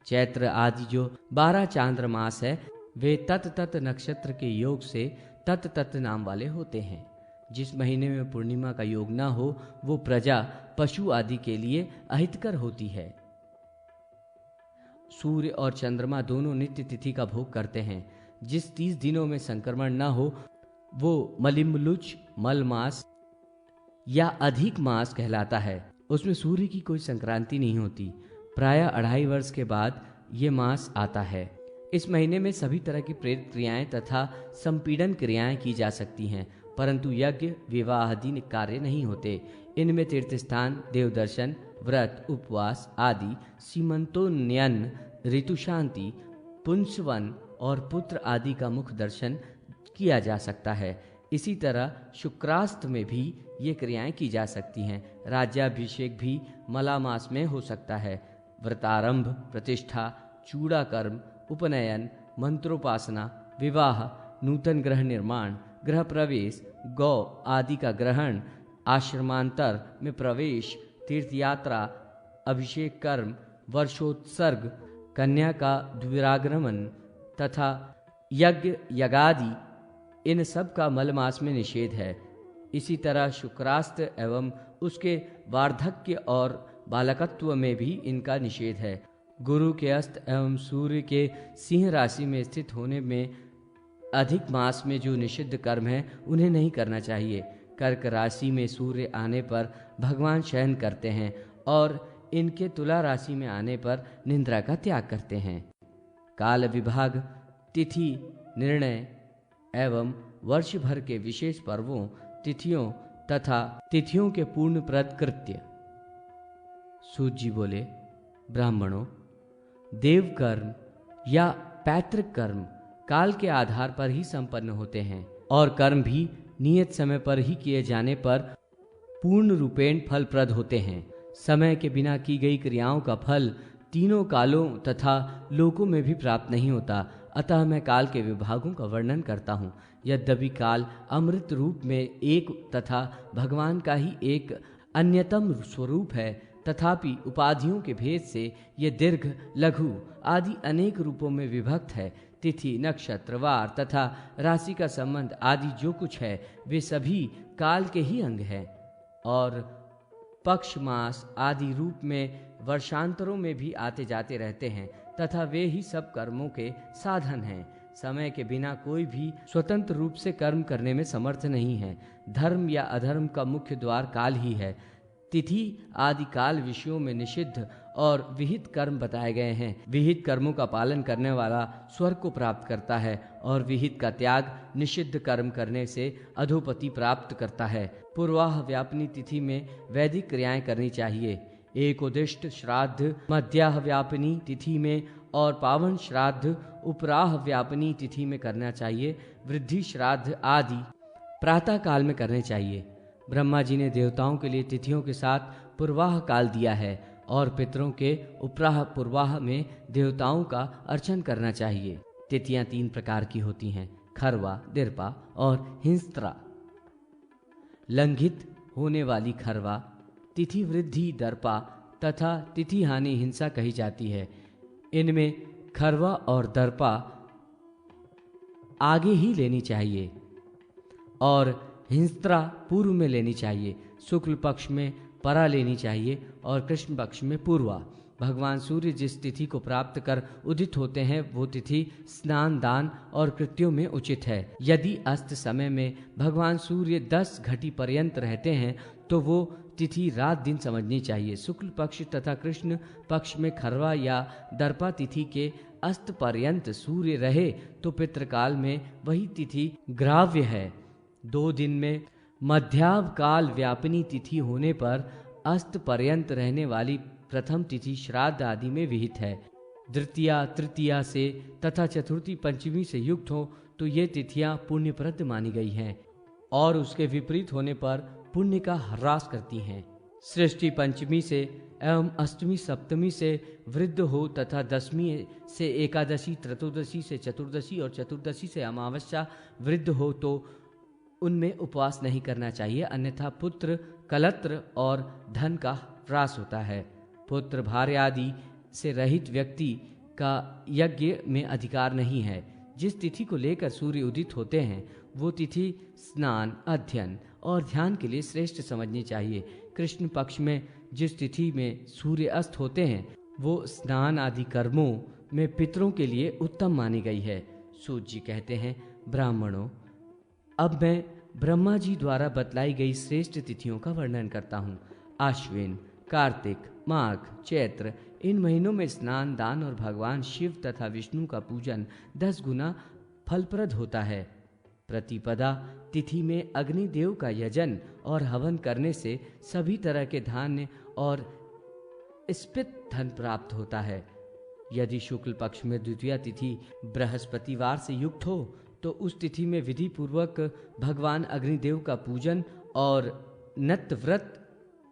चैत्र आदि जो 12 चांद्र मास है वे तत नक्षत्र के योग से तत नाम वाले होते हैं। जिस महीने में पूर्णिमा का योग न हो वो प्रजा, पशु आदि के लिए अहितकर होती है। सूर्य और चंद्रमा दोनों नित्य तिथि का भोग करते हैं। जिस 30 दिनों में संक्रमण न हो वो मलिम्बुलुच, मल मास या अधिक मास कहलाता है। उसमें सूर्य की कोई संक्रांति नहीं होती। प्रायः 2.5 वर्ष के बाद ये मास आता है। इस महीने में सभी तरह की प्रेरित क्रियाएं तथा संपीड़न क्रियाएं की जा सकती हैं, परंतु यज्ञ, विवाह आदि कार्य नहीं होते। इनमें तीर्थ स्थान, देवदर्शन, व्रत, उपवास आदि, सीमंतोन्नयन, ऋतु शांति, पुंसवन और पुत्र आदि का मुख दर्शन किया जा सकता है। इसी तरह शुक्रास्त में भी ये क्रियाएं की जा सकती हैं। राज्याभिषेक भी मला मास में हो सकता है। व्रतारंभ, प्रतिष्ठा, चूड़ाकर्म, उपनयन, मंत्रोपासना, विवाह, नूतन गृह निर्माण, गृह प्रवेश, गौ आदि का ग्रहण, आश्रमांतर में प्रवेश, तीर्थ यात्रा, अभिषेक कर्म, वर्षोत्सर्ग, कन्या का द्विरागमन तथा यज्ञ, यज्ञादि, इन सब का मल मास में निषेध है। इसी तरह शुक्रास्त एवं उसके वार्धक्य और बालकत्व में भी इनका निषेध है। गुरु के अस्त एवं सूर्य के सिंह राशि में स्थित होने में अधिक मास में जो निषिद्ध कर्म है उन्हें नहीं करना चाहिए। कर्क राशि में सूर्य आने पर भगवान शयन करते हैं और इनके तुला राशि में आने पर निद्रा का त्याग करते हैं। काल विभाग, तिथि निर्णय एवं वर्ष भर के विशेष पर्वों, तिथियों तथा तिथियों के पूर्ण प्रद कृत्य। सूत जी बोले, ब्राह्मणों, देव कर्म या पैतृक कर्म काल के आधार पर ही संपन्न होते हैं और कर्म भी नियत समय पर ही किए जाने पर पूर्ण रूपेण फलप्रद होते हैं। समय के बिना की गई क्रियाओं का फल तीनों कालों तथा लोकों में भी प्राप्त नहीं होता। अतः मैं काल के विभागों का वर्णन करता हूँ। यद्यपि काल अमृत रूप में एक तथा भगवान का ही एक अन्यतम स्वरूप है, तथापि उपाधियों के भेद से ये दीर्घ, लघु आदि अनेक रूपों में विभक्त है। तिथि, नक्षत्र, वार तथा राशि का संबंध आदि जो कुछ है वे सभी काल के ही अंग हैं और पक्ष, मास आदि रूप में वर्षांतरों में भी आते जाते रहते हैं तथा वे ही सब कर्मों के साधन हैं। समय के बिना कोई भी स्वतंत्र रूप से कर्म करने में समर्थ नहीं है। धर्म या अधर्म का मुख्य द्वार काल ही है। तिथि आदि काल विषयों में निषिद्ध और विहित कर्म बताए गए हैं। विहित कर्मों का पालन करने वाला स्वर्ग को प्राप्त करता है और विहित का त्याग निषिद्ध कर्म करने से अधोपति प्राप्त करता है। पूर्वाह व्यापनी तिथि में वैदिक क्रियाएं करनी चाहिए। एकोदिष्ट श्राद्ध मध्याह व्यापनी तिथि में और पावन श्राद्ध उपराह व्यापनी तिथि में करना चाहिए। वृद्धि श्राद्ध आदि प्रातः काल में करने चाहिए। ब्रह्मा जी ने देवताओं के लिए तिथियों के साथ पूर्वाह काल दिया है और पितरों के उपराह पूर्वाह में देवताओं का अर्चन करना चाहिए। तिथियां 3 प्रकार की होती हैं, खरवा, दिरपा और हिंस्त्रा। लंघित होने वाली खरवा, तिथि वृद्धि दर्पा तथा तिथि हानि हिंसा कही जाती है। इनमें खरवा और दर्पा आगे ही लेनी चाहिए और हिंस्त्रा पूर्व में लेनी चाहिए। शुक्ल पक्ष में परा लेनी चाहिए और कृष्ण पक्ष में पूर्वा। भगवान सूर्य जिस तिथि को प्राप्त कर उदित होते हैं वो तिथि स्नान, दान और कृत्यों में उचित है। यदि अस्त समय में भगवान सूर्य 10 घटी पर्यंत रहते हैं तो वो तिथि रात दिन समझनी चाहिए। शुक्ल पक्ष तथा कृष्ण पक्ष में खरवा या दर्पा तिथि के अस्त पर्यंत सूर्य रहे तो पितृकाल में वही तिथि ग्राव्य है। 2 दिन में मध्याव काल व्यापिनी तिथि होने पर अस्त पर्यंत रहने वाली प्रथम तिथि श्राद्ध आदि में विहित है। द्वितीया, तृतीया से तथा चतुर्थी, पंचमी से युक्त हो तो ये तिथियां पुण्यप्रद मानी गई हैं और उसके विपरीत होने पर पुण्य का ह्रास करती हैं। सृष्टि पंचमी से एवं अष्टमी, सप्तमी से वृद्ध हो तथा दशमी से एकादशी, त्रयोदशी से चतुर्दशी और चतुर्दशी से अमावस्या वृद्ध हो तो उनमें उपवास नहीं करना चाहिए, अन्यथा पुत्र, कलत्र और धन का ह्रास होता है। पुत्र, भार्य आदि से रहित व्यक्ति का यज्ञ में अधिकार नहीं है। जिस तिथि को लेकर सूर्य उदित होते हैं वो तिथि स्नान, अध्ययन और ध्यान के लिए श्रेष्ठ समझनी चाहिए। कृष्ण पक्ष में जिस तिथि में सूर्य अस्त होते हैं वो स्नान आदि कर्मों में पितरों के लिए उत्तम मानी गई है। सूत जी कहते हैं, ब्राह्मणों, अब मैं ब्रह्मा जी द्वारा बतलाई गई श्रेष्ठ तिथियों का वर्णन करता हूँ। आश्विन, कार्तिक, माघ, चैत्र, इन महीनों में स्नान, दान और भगवान शिव तथा विष्णु का पूजन 10 गुना फलप्रद होता है। प्रतिपदा तिथि में अग्निदेव का यजन और हवन करने से सभी तरह के धान्य और स्पित धन प्राप्त होता है। यदि शुक्ल पक्ष में द्वितीय तिथि बृहस्पतिवार से युक्त हो तो उस तिथि में विधि पूर्वक भगवान अग्निदेव का पूजन और नत व्रत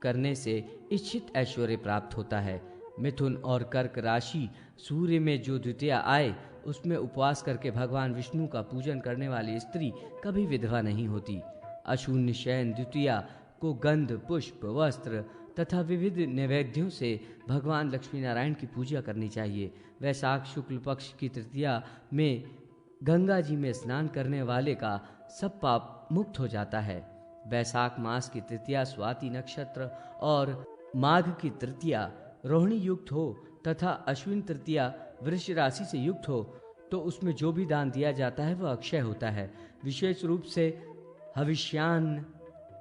करने से इच्छित ऐश्वर्य प्राप्त होता है। मिथुन और कर्क राशि सूर्य में जो द्वितीय आए उसमें उपवास करके भगवान विष्णु का पूजन करने वाली स्त्री कभी विधवा नहीं होती। अशून्य शयन द्वितीया को गंध, पुष्प, वस्त्र तथा विविध नैवेद्यों से भगवान लक्ष्मी नारायण की पूजा करनी चाहिए। वैशाख शुक्ल पक्ष की तृतीया में गंगा जी में स्नान करने वाले का सब पाप मुक्त हो जाता है। वैशाख मास की तृतीया स्वाति नक्षत्र और माघ की तृतीया रोहिणी युक्त हो तथा अश्विन तृतीया वृष राशि से युक्त हो तो उसमें जो भी दान दिया जाता है वह अक्षय होता है। विशेष रूप से हविष्यान्न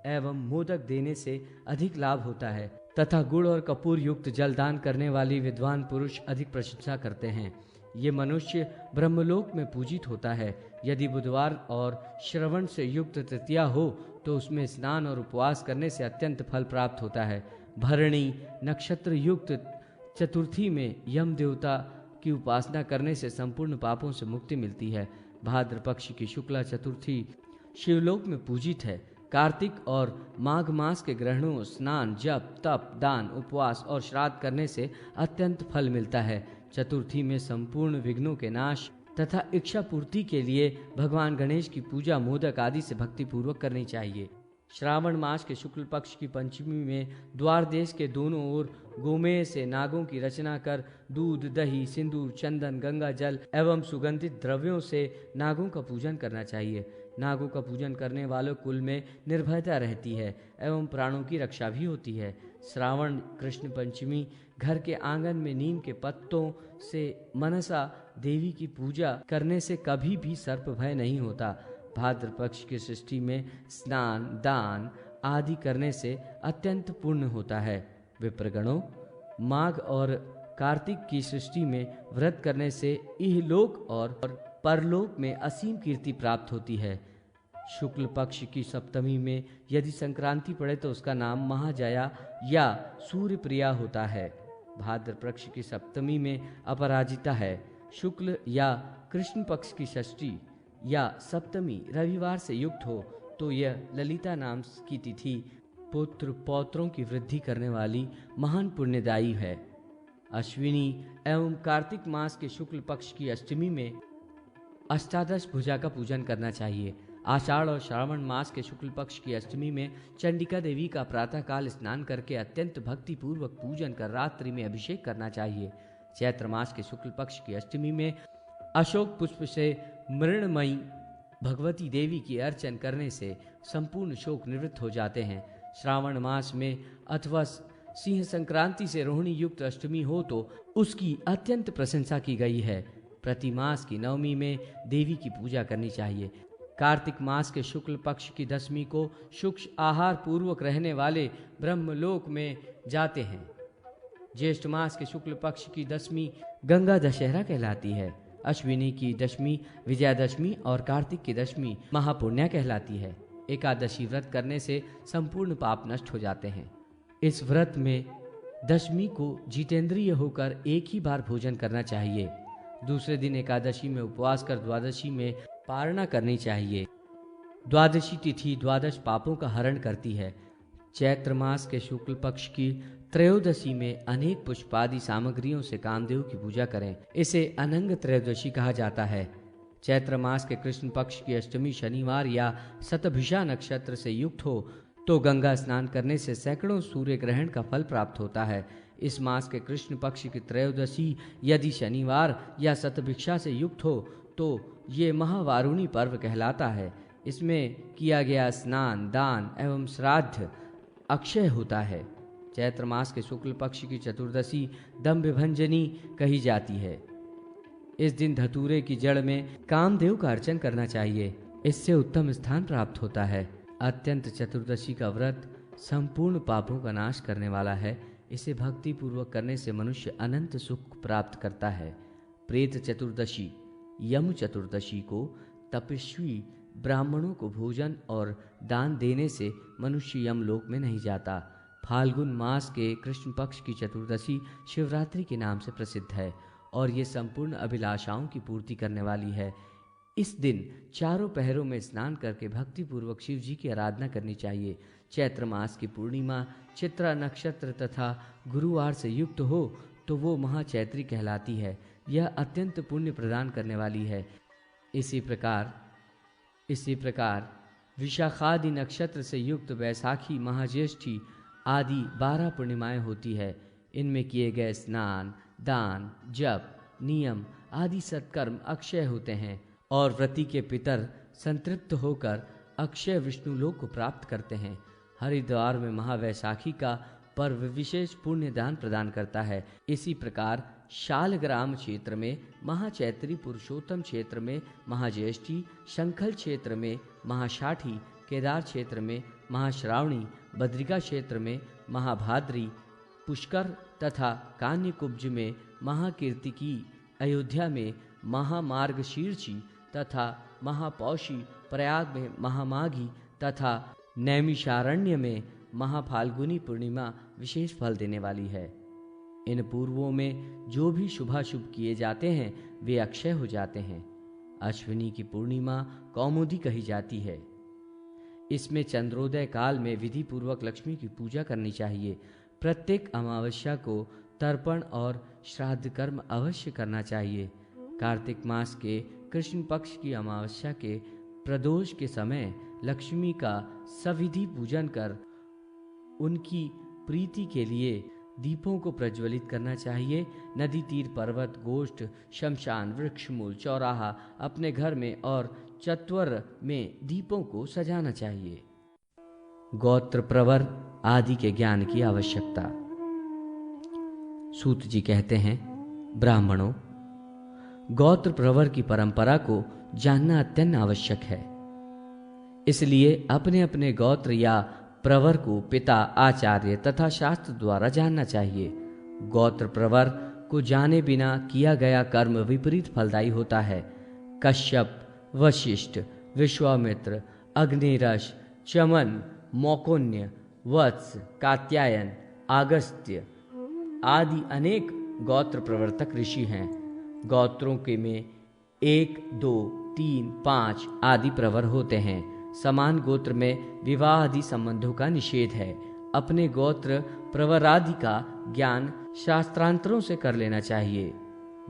एवं मोदक देने से अधिक लाभ होता है तथा गुड़ और कपूर युक्त जलदान करने वाली विद्वान पुरुष अधिक प्रशंसा करते हैं। ये मनुष्य ब्रह्मलोक में पूजित होता है। यदि बुधवार और श्रवण से युक्त तृतीया हो तो उसमें स्नान और उपवास करने से अत्यंत फल प्राप्त होता है। भरणी नक्षत्र युक्त चतुर्थी में यम देवता की उपासना करने से संपूर्ण पापों से मुक्ति मिलती है। भाद्र पक्ष की शुक्ला चतुर्थी शिवलोक में पूजित है। कार्तिक और माघ मास के ग्रहणों, स्नान, जप, तप, दान, उपवास और श्राद्ध करने से अत्यंत फल मिलता है। चतुर्थी में संपूर्ण विघ्नों के नाश तथा इच्छा पूर्ति के लिए भगवान गणेश की पूजा मोदक आदि से भक्ति पूर्वक करनी चाहिए। श्रावण मास के शुक्ल पक्ष की पंचमी में द्वार देश के दोनों ओर गोमेय से नागों की रचना कर दूध, दही, सिंदूर, चंदन, गंगा जल एवं सुगंधित द्रव्यों से नागों का पूजन करना चाहिए। नागों का पूजन करने वालों कुल में निर्भयता रहती है एवं प्राणों की रक्षा भी होती है। श्रावण कृष्ण पंचमी घर के आंगन में नीम के पत्तों से मनसा देवी की पूजा करने से कभी भी सर्प भय नहीं होता। भाद्र पक्ष की सृष्टि में स्नान, दान आदि करने से अत्यंत पुण्य होता है। विप्रगणों, माघ और कार्तिक की सृष्टि में व्रत करने से इहलोक और परलोक में असीम कीर्ति प्राप्त होती है। शुक्ल पक्ष की सप्तमी में यदि संक्रांति पड़े तो उसका नाम महाजया या सूर्य प्रिया होता है। भाद्र पक्ष की सप्तमी में अपराजिता है। शुक्ल या कृष्ण पक्ष की षष्ठी या सप्तमी रविवार से युक्त हो तो यह ललिता नाम की तिथि पुत्र पौत्रों की वृद्धि करने वाली महान पुण्यदायी है। अश्विनी एवं कार्तिक मास के शुक्ल पक्ष की अष्टमी में अष्टादश भुजा का पूजन करना चाहिए। आषाढ़ और श्रावण मास के शुक्ल पक्ष की अष्टमी में चंडिका देवी का प्रातःकाल स्नान करके अत्यंत भक्ति पूर्वक पूजन कर रात्रि में अभिषेक करना चाहिए। चैत्र मास के शुक्ल पक्ष की अष्टमी में अशोक पुष्प से मृणमयी भगवती देवी की अर्चन करने से संपूर्ण शोक निवृत्त हो जाते हैं। श्रावण मास में अथवा सिंह संक्रांति से रोहिणी युक्त अष्टमी हो तो उसकी अत्यंत प्रशंसा की गई है। प्रति मास की नवमी में देवी की पूजा करनी चाहिए। कार्तिक मास के शुक्ल पक्ष की दशमी को सूक्ष्म आहार पूर्वक रहने वाले ब्रह्मलोक में जाते हैं। ज्येष्ठ मास के शुक्ल पक्ष की दशमी गंगा दशहरा कहलाती है। अश्विनी की दशमी विजयादशमी और कार्तिक की दशमी महापुण्य कहलाती है। एकादशी व्रत करने से संपूर्ण पाप नष्ट हो जाते हैं। इस व्रत में दशमी को जितेंद्रिय होकर एक ही बार भोजन करना चाहिए। दूसरे दिन एकादशी में उपवास कर द्वादशी में पारणा करनी चाहिए। द्वादशी तिथि द्वादश पापों का हरण करती है। चैत्र मास के शुक्ल पक्ष की त्रयोदशी में अनेक पुष्पादि सामग्रियों से कामदेव की पूजा करें। इसे अनंग त्रयोदशी कहा जाता है। चैत्र मास के कृष्ण पक्ष की अष्टमी शनिवार या शतभिषा नक्षत्र से युक्त हो तो गंगा स्नान करने से सैकड़ों सूर्य ग्रहण का फल प्राप्त होता है। इस मास के कृष्ण पक्ष की त्रयोदशी यदि शनिवार या शतभिषा से युक्त हो तो ये महावारुणी पर्व कहलाता है। इसमें किया गया स्नान, दान एवं श्राद्ध अक्षय होता है। चैत्र मास के शुक्ल पक्ष की चतुर्दशी दंभभंजनी कही जाती है। इस दिन धतूरे की जड़ में कामदेव का अर्चन करना चाहिए। इससे उत्तम स्थान प्राप्त होता है। अत्यंत चतुर्दशी का व्रत संपूर्ण पापों का नाश करने वाला है। इसे भक्ति पूर्वक करने से मनुष्य अनंत सुख प्राप्त करता है। प्रेत चतुर्दशी यम चतुर्दशी को तपस्वी ब्राह्मणों को भोजन और दान देने से मनुष्य यमलोक में नहीं जाता। फाल्गुन मास के कृष्ण पक्ष की चतुर्दशी शिवरात्रि के नाम से प्रसिद्ध है और ये संपूर्ण अभिलाषाओं की पूर्ति करने वाली है। इस दिन चारों पहरों में स्नान करके भक्ति पूर्वक शिव जी की आराधना करनी चाहिए। चैत्र मास की पूर्णिमा चित्रा नक्षत्र तथा गुरुवार से युक्त हो तो वो महाचैत्री कहलाती है। यह अत्यंत पुण्य प्रदान करने वाली है। इसी प्रकार विशाखादि नक्षत्र से युक्त वैसाखी, महाज्येष्ठी आदि 12 पूर्णिमाएं होती है। इनमें किए गए स्नान, दान, जप, नियम आदि सत्कर्म अक्षय होते हैं और व्रती के पितर संतृप्त होकर अक्षय विष्णु लोक को प्राप्त करते हैं। हरिद्वार में महावैसाखी का पर्व विशेष पुण्य दान प्रदान करता है। इसी प्रकार शालग्राम क्षेत्र में महाचैत्री, पुरुषोत्तम क्षेत्र में महाज्येष्ठी, शंखल क्षेत्र में महाषाठी, केदार क्षेत्र में महाश्रावणी, बद्रिका क्षेत्र में महाभाद्री, पुष्कर तथा कान्यकुब्ज में महाकीर्तिकी, अयोध्या में महामार्गशीर्षी तथा महापौषी, प्रयाग में महामाघी तथा नैमिषारण्य में महाफाल्गुनी पूर्णिमा विशेष फल देने वाली है। इन पूर्वों में जो भी शुभाशुभ किए जाते हैं वे अक्षय हो जाते हैं। अश्विनी की पूर्णिमा कौमुदी कही जाती है। इसमें चंद्रोदय काल में विधि पूर्वक लक्ष्मी की पूजा करनी चाहिए। प्रत्येक अमावस्या को तर्पण और श्राद्ध कर्म अवश्य करना चाहिए। कार्तिक मास के कृष्ण पक्ष की अमावस्या के प्रदोष के समय लक्ष्मी का सविधि पूजन कर उनकी प्रीति के लिए दीपों को प्रज्वलित करना चाहिए। नदी तीर, पर्वत, गोष्ठ, शमशान, वृक्षमूल, चौराहा, अपने घर में और चत्वर में दीपों को सजाना चाहिए। गोत्र प्रवर आदि के ज्ञान की आवश्यकता। सूत जी कहते हैं, ब्राह्मणों, गोत्र प्रवर की परंपरा को जानना अत्यंत आवश्यक है। इसलिए अपने अपने गोत्र या प्रवर को पिता, आचार्य तथा शास्त्र द्वारा जानना चाहिए। गोत्र प्रवर को जाने बिना किया गया कर्म विपरीत फलदायी होता है। कश्यप, वशिष्ठ, विश्वामित्र, अग्निरस, चमन, मौकोन्य, वत्स, कात्यायन, आगस्त्य आदि अनेक गोत्र प्रवर्तक ऋषि हैं। गोत्रों के में 1, 2, 3, 5 आदि प्रवर होते हैं। समान गोत्र में विवाह आदि संबंधों का निषेध है। अपने गोत्र प्रवरादि का ज्ञान शास्त्रांतरों से कर लेना चाहिए।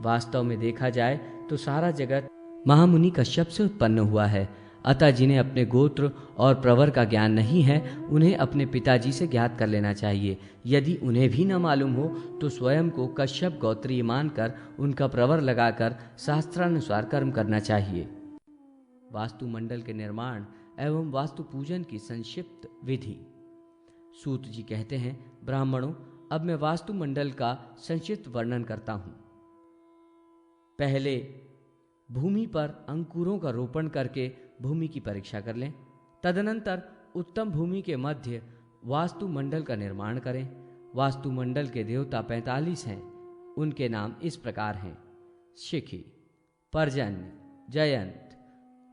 वास्तव में देखा जाए तो सारा जगत महामुनि कश्यप से उत्पन्न हुआ है। अतः जिन्हें अपने गोत्र और प्रवर का ज्ञान नहीं है उन्हें अपने पिताजी से ज्ञात कर लेना चाहिए। यदि उन्हें भी न मालूम हो तो स्वयं को कश्यप गोत्रीय मानकर उनका प्रवर लगाकर शास्त्रानुसार कर्म करना चाहिए। वास्तुमंडल के निर्माण एवं वास्तु पूजन की संक्षिप्त विधि। सूत जी कहते हैं, ब्राह्मणों, अब मैं वास्तुमंडल का संक्षिप्त वर्णन करता हूं। पहले भूमि पर अंकुरों का रोपण करके भूमि की परीक्षा कर लें। तदनंतर उत्तम भूमि के मध्य वास्तुमंडल का निर्माण करें। वास्तुमंडल के देवता 45 हैं। उनके नाम इस प्रकार हैं: शिखी, पर्जन्य, जयंत,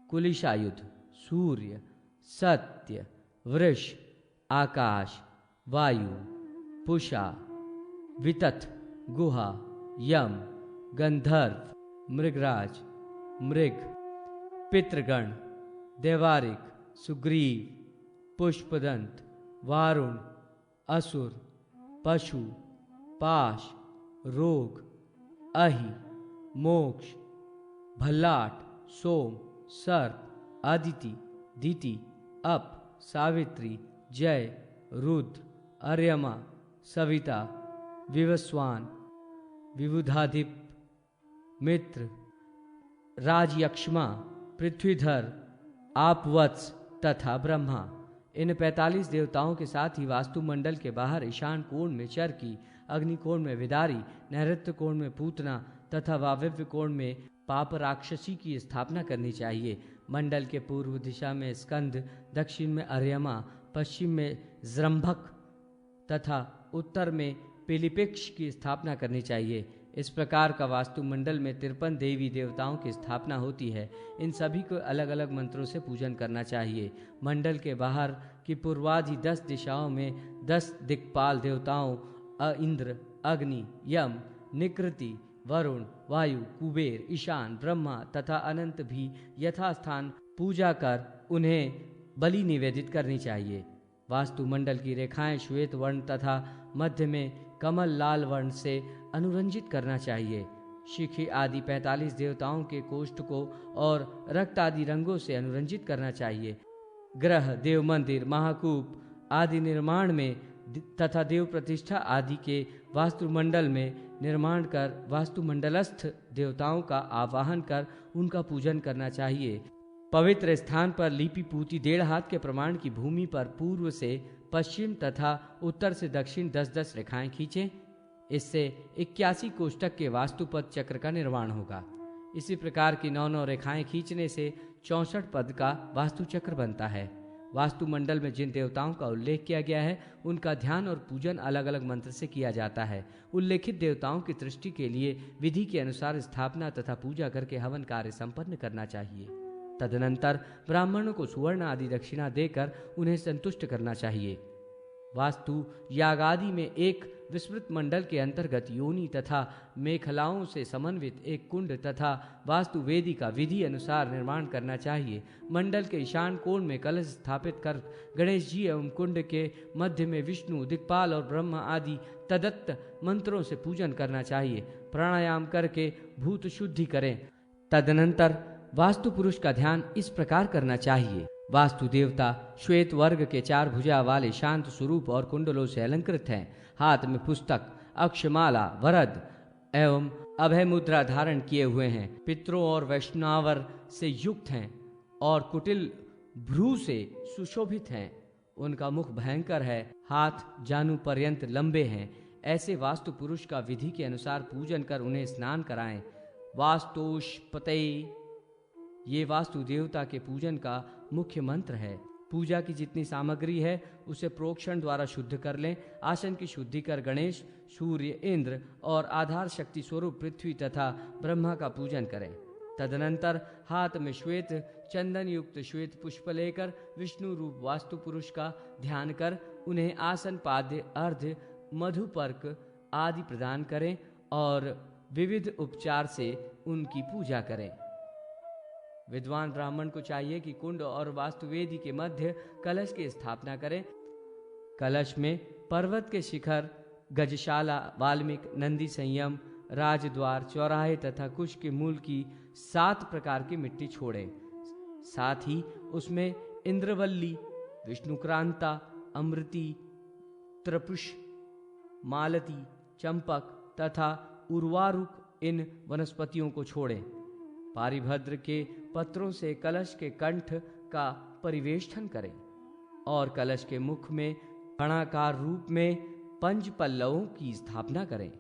कुलिशायुध, सूर्य, सत्य, वृष, आकाश, वायु, पुषा, वितथ, गुहा, यम, गंधर्व, मृगराज, मृग, पितृगण, देवारिक, सुग्रीव, पुष्पदंत, वारुण, असुर, पशु, पाश, रोग, अहि, मोक्ष, भल्लाट, सोम, सर्प, अदिति, दिति, अप, सावित्री, जय, रुद्र, अर्यमा, सविता, विवस्वान, विबुधाधिप, मित्र, राजयक्ष्मा, पृथ्वीधर, आपवत्स तथा ब्रह्मा। इन 45 देवताओं के साथ ही वास्तुमंडल के बाहर ईशान कोण में चरकी, अग्निकोण में विदारी, नैऋत्य कोण में पूतना तथा वायव्य कोण में पाप राक्षसी की स्थापना करनी चाहिए। मंडल के पूर्व दिशा में स्कंद, दक्षिण में अर्यमा, पश्चिम में जृंभक तथा उत्तर में पिलिपिक्ष की स्थापना करनी चाहिए। इस प्रकार का वास्तुमंडल में 53 देवी देवताओं की स्थापना होती है। इन सभी को अलग अलग मंत्रों से पूजन करना चाहिए। मंडल के बाहर की पूर्वाधि 10 दिशाओं में 10 दिक्पाल देवताओं इंद्र, अग्नि, यम, निकृति, वरुण, वायु, कुबेर, ईशान, ब्रह्मा तथा अनंत भी यथास्थान पूजा कर उन्हें बलि निवेदित करनी चाहिए। वास्तुमंडल की रेखाएं श्वेत वर्ण तथा मध्य में कमल लाल वर्ण से अनुरंजित करना चाहिए। शिखी आदि 45 देवताओं के कोष्ठ को और रक्त आदि रंगों से अनुरंजित करना चाहिए। ग्रह, देव मंदिर, महाकूप आदि निर्माण में तथा देव प्रतिष्ठा आदि के वास्तुमंडल में निर्माण कर वास्तुमंडलस्थ देवताओं का आवाहन कर उनका पूजन करना चाहिए। पवित्र स्थान पर लिपि पूती 1.5 हाथ के प्रमाण की भूमि पर पूर्व से पश्चिम तथा उत्तर से दक्षिण 10-10 रेखाएं खींचें। इससे 81 कोष्ठक के वास्तुपद चक्र का निर्माण होगा। इसी प्रकार की 9-9 रेखाएं खींचने से 64 पद का वास्तु चक्र बनता है। वास्तुमंडल में जिन देवताओं का उल्लेख किया गया है उनका ध्यान और पूजन अलग अलग मंत्र से किया जाता है। उल्लेखित देवताओं की दृष्टि के लिए विधि के अनुसार स्थापना तथा पूजा करके हवन कार्य संपन्न करना चाहिए। तदनंतर ब्राह्मणों को सुवर्ण आदि दक्षिणा देकर उन्हें संतुष्ट करना चाहिए। वास्तु यागादि में एक विस्तृत मंडल के अंतर्गत योनि तथा मेखलाओं से समन्वित एक कुंड तथा वास्तु वेदी का विधि अनुसार निर्माण करना चाहिए। मंडल के ईशान कोण में कलश स्थापित कर गणेश जी एवं कुंड के मध्य में विष्णु, दिक्पाल और ब्रह्मा आदि तदत्त मंत्रों से पूजन करना चाहिए। प्राणायाम करके भूत शुद्धि करें। तदनंतर वास्तु पुरुष का ध्यान इस प्रकार करना चाहिए। वास्तु देवता श्वेत वर्ग के 4 भुजा वाले शांत स्वरूप और कुंडलों से अलंकृत हैं। हाथ में पुस्तक, अक्षमाला, वरद एवं अभय मुद्रा धारण किए हुए हैं। पितरों और वैष्णवावर से युक्त हैं और कुटिल भ्रू से सुशोभित हैं। उनका मुख भयंकर है, हाथ जानु पर्यंत लंबे हैं। ऐसे वास्तु पुरुष का विधि के अनुसार पूजन कर उन्हें स्नान कराएं। वास्तुष्पते ये वास्तु देवता के पूजन का मुख्य मंत्र है। पूजा की जितनी सामग्री है उसे प्रोक्षण द्वारा शुद्ध कर लें। आसन की शुद्धि कर गणेश, सूर्य, इंद्र और आधार शक्ति स्वरूप पृथ्वी तथा ब्रह्मा का पूजन करें। तदनंतर हाथ में श्वेत चंदन युक्त श्वेत पुष्प लेकर विष्णु रूप वास्तु पुरुष का ध्यान कर उन्हें आसन, पाद्य, अर्घ्य, मधुपर्क आदि प्रदान करें और विविध उपचार से उनकी पूजा करें। विद्वान ब्राह्मण को चाहिए कि कुंड और वास्तुवेदी के मध्य कलश की स्थापना करें। कलश में पर्वत के शिखर, गजशाला, वाल्मीकि, नंदी संयम, राजद्वार, चौराहे तथा कुश के मूल की 7 प्रकार की मिट्टी छोड़ें। साथ ही उसमें इंद्रवल्ली, विष्णुक्रांता, अमृति, त्रपुष, मालती, चंपक तथा उर्वारुक इन वनस्पतियों को छोड़ें। पारिभद्र के पत्रों से कलश के कंठ का परिवेष्टन करें और कलश के मुख में कणाकार रूप में 5 पल्लवों की स्थापना करें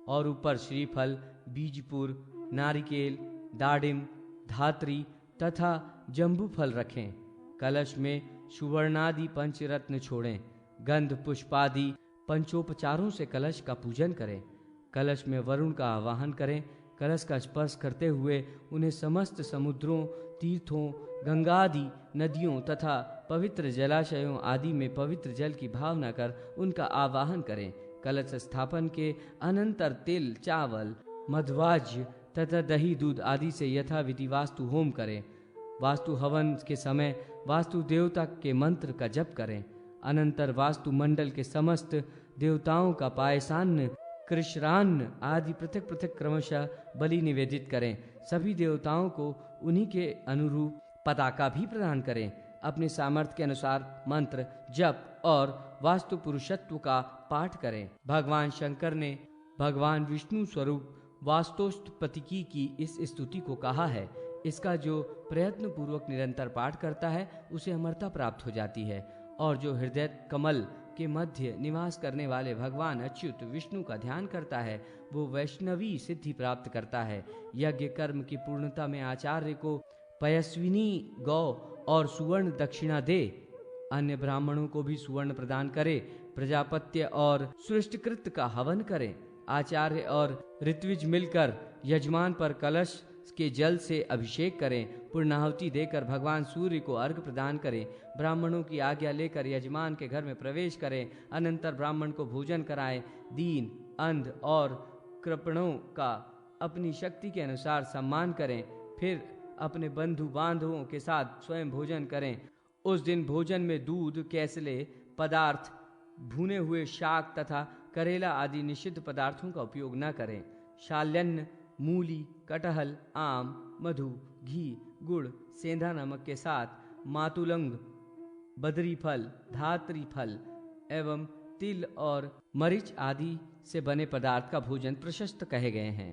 और ऊपर श्रीफल, बीजपुर, नारिकेल, दाडिम, धात्री तथा जम्बू फल रखें। कलश में सुवर्णादि 5 रत्न छोड़ें। गंध पुष्पादि पंचोपचारों से कलश का पूजन करें। कलश में वरुण का आवाहन करें। कलश का स्पर्श करते हुए उन्हें समस्त समुद्रों, तीर्थों, गंगा आदि नदियों तथा पवित्र जलाशयों आदि में पवित्र जल की भावना कर उनका आवाहन करें। कलश स्थापन के अनंतर तिल, चावल, मध्वाज्य तथा दही, दूध आदि से यथाविधि वास्तु होम करें। वास्तु हवन के समय वास्तु देवता के मंत्र का जप करें। अनंतर वास्तु मंडल के समस्त देवताओं का पायसान्न, कृष्णान्न आदि पृथक पृथक क्रमशः बलि निवेदित करें। सभी देवताओं को उन्हीं के अनुरूप पताका भी प्रदान करें। अपने सामर्थ्य के अनुसार मंत्र, जप और वास्तु पुरुषत्व का पाठ करें। भगवान शंकर ने भगवान विष्णु स्वरूप वास्तुष्टपतिकी की इस स्तुति को कहा है। इसका जो प्रयत्न पूर्वक निरंतर पाठ करता है उसे अमरता प्राप्त हो जाती है और जो हृदय कमल के मध्य निवास करने वाले भगवान अच्युत विष्णु का ध्यान करता है वो वैष्णवी सिद्धि प्राप्त करता है। यज्ञ कर्म की पूर्णता में आचार्य को पयस्विनी गौ और सुवर्ण दक्षिणा दे। अन्य ब्राह्मणों को भी सुवर्ण प्रदान करे। प्रजापत्य और सृष्टिकृत का हवन करें। आचार्य और ऋत्विज मिलकर यजमान पर कलश के जल से अभिषेक करें। पूर्णाहुति देकर भगवान सूर्य को अर्घ प्रदान करें। ब्राह्मणों की आज्ञा लेकर यजमान के घर में प्रवेश करें। अनंतर ब्राह्मण को भोजन कराएं। दीन, अंध और कृपणों का अपनी शक्ति के अनुसार सम्मान करें। फिर अपने बंधु बांधवों के साथ स्वयं भोजन करें। उस दिन भोजन में दूध, कैसले पदार्थ, भुने हुए शाक तथा करेला आदि निषिद्ध पदार्थों का उपयोग न करें। शाल्यन्न, मूली, कटहल, आम, मधु, घी, गुड़, सेंधा नमक के साथ मातुलंग, बदरी फल, धात्री फल एवं तिल और मरीच आदि से बने पदार्थ का भोजन प्रशस्त कहे गए हैं।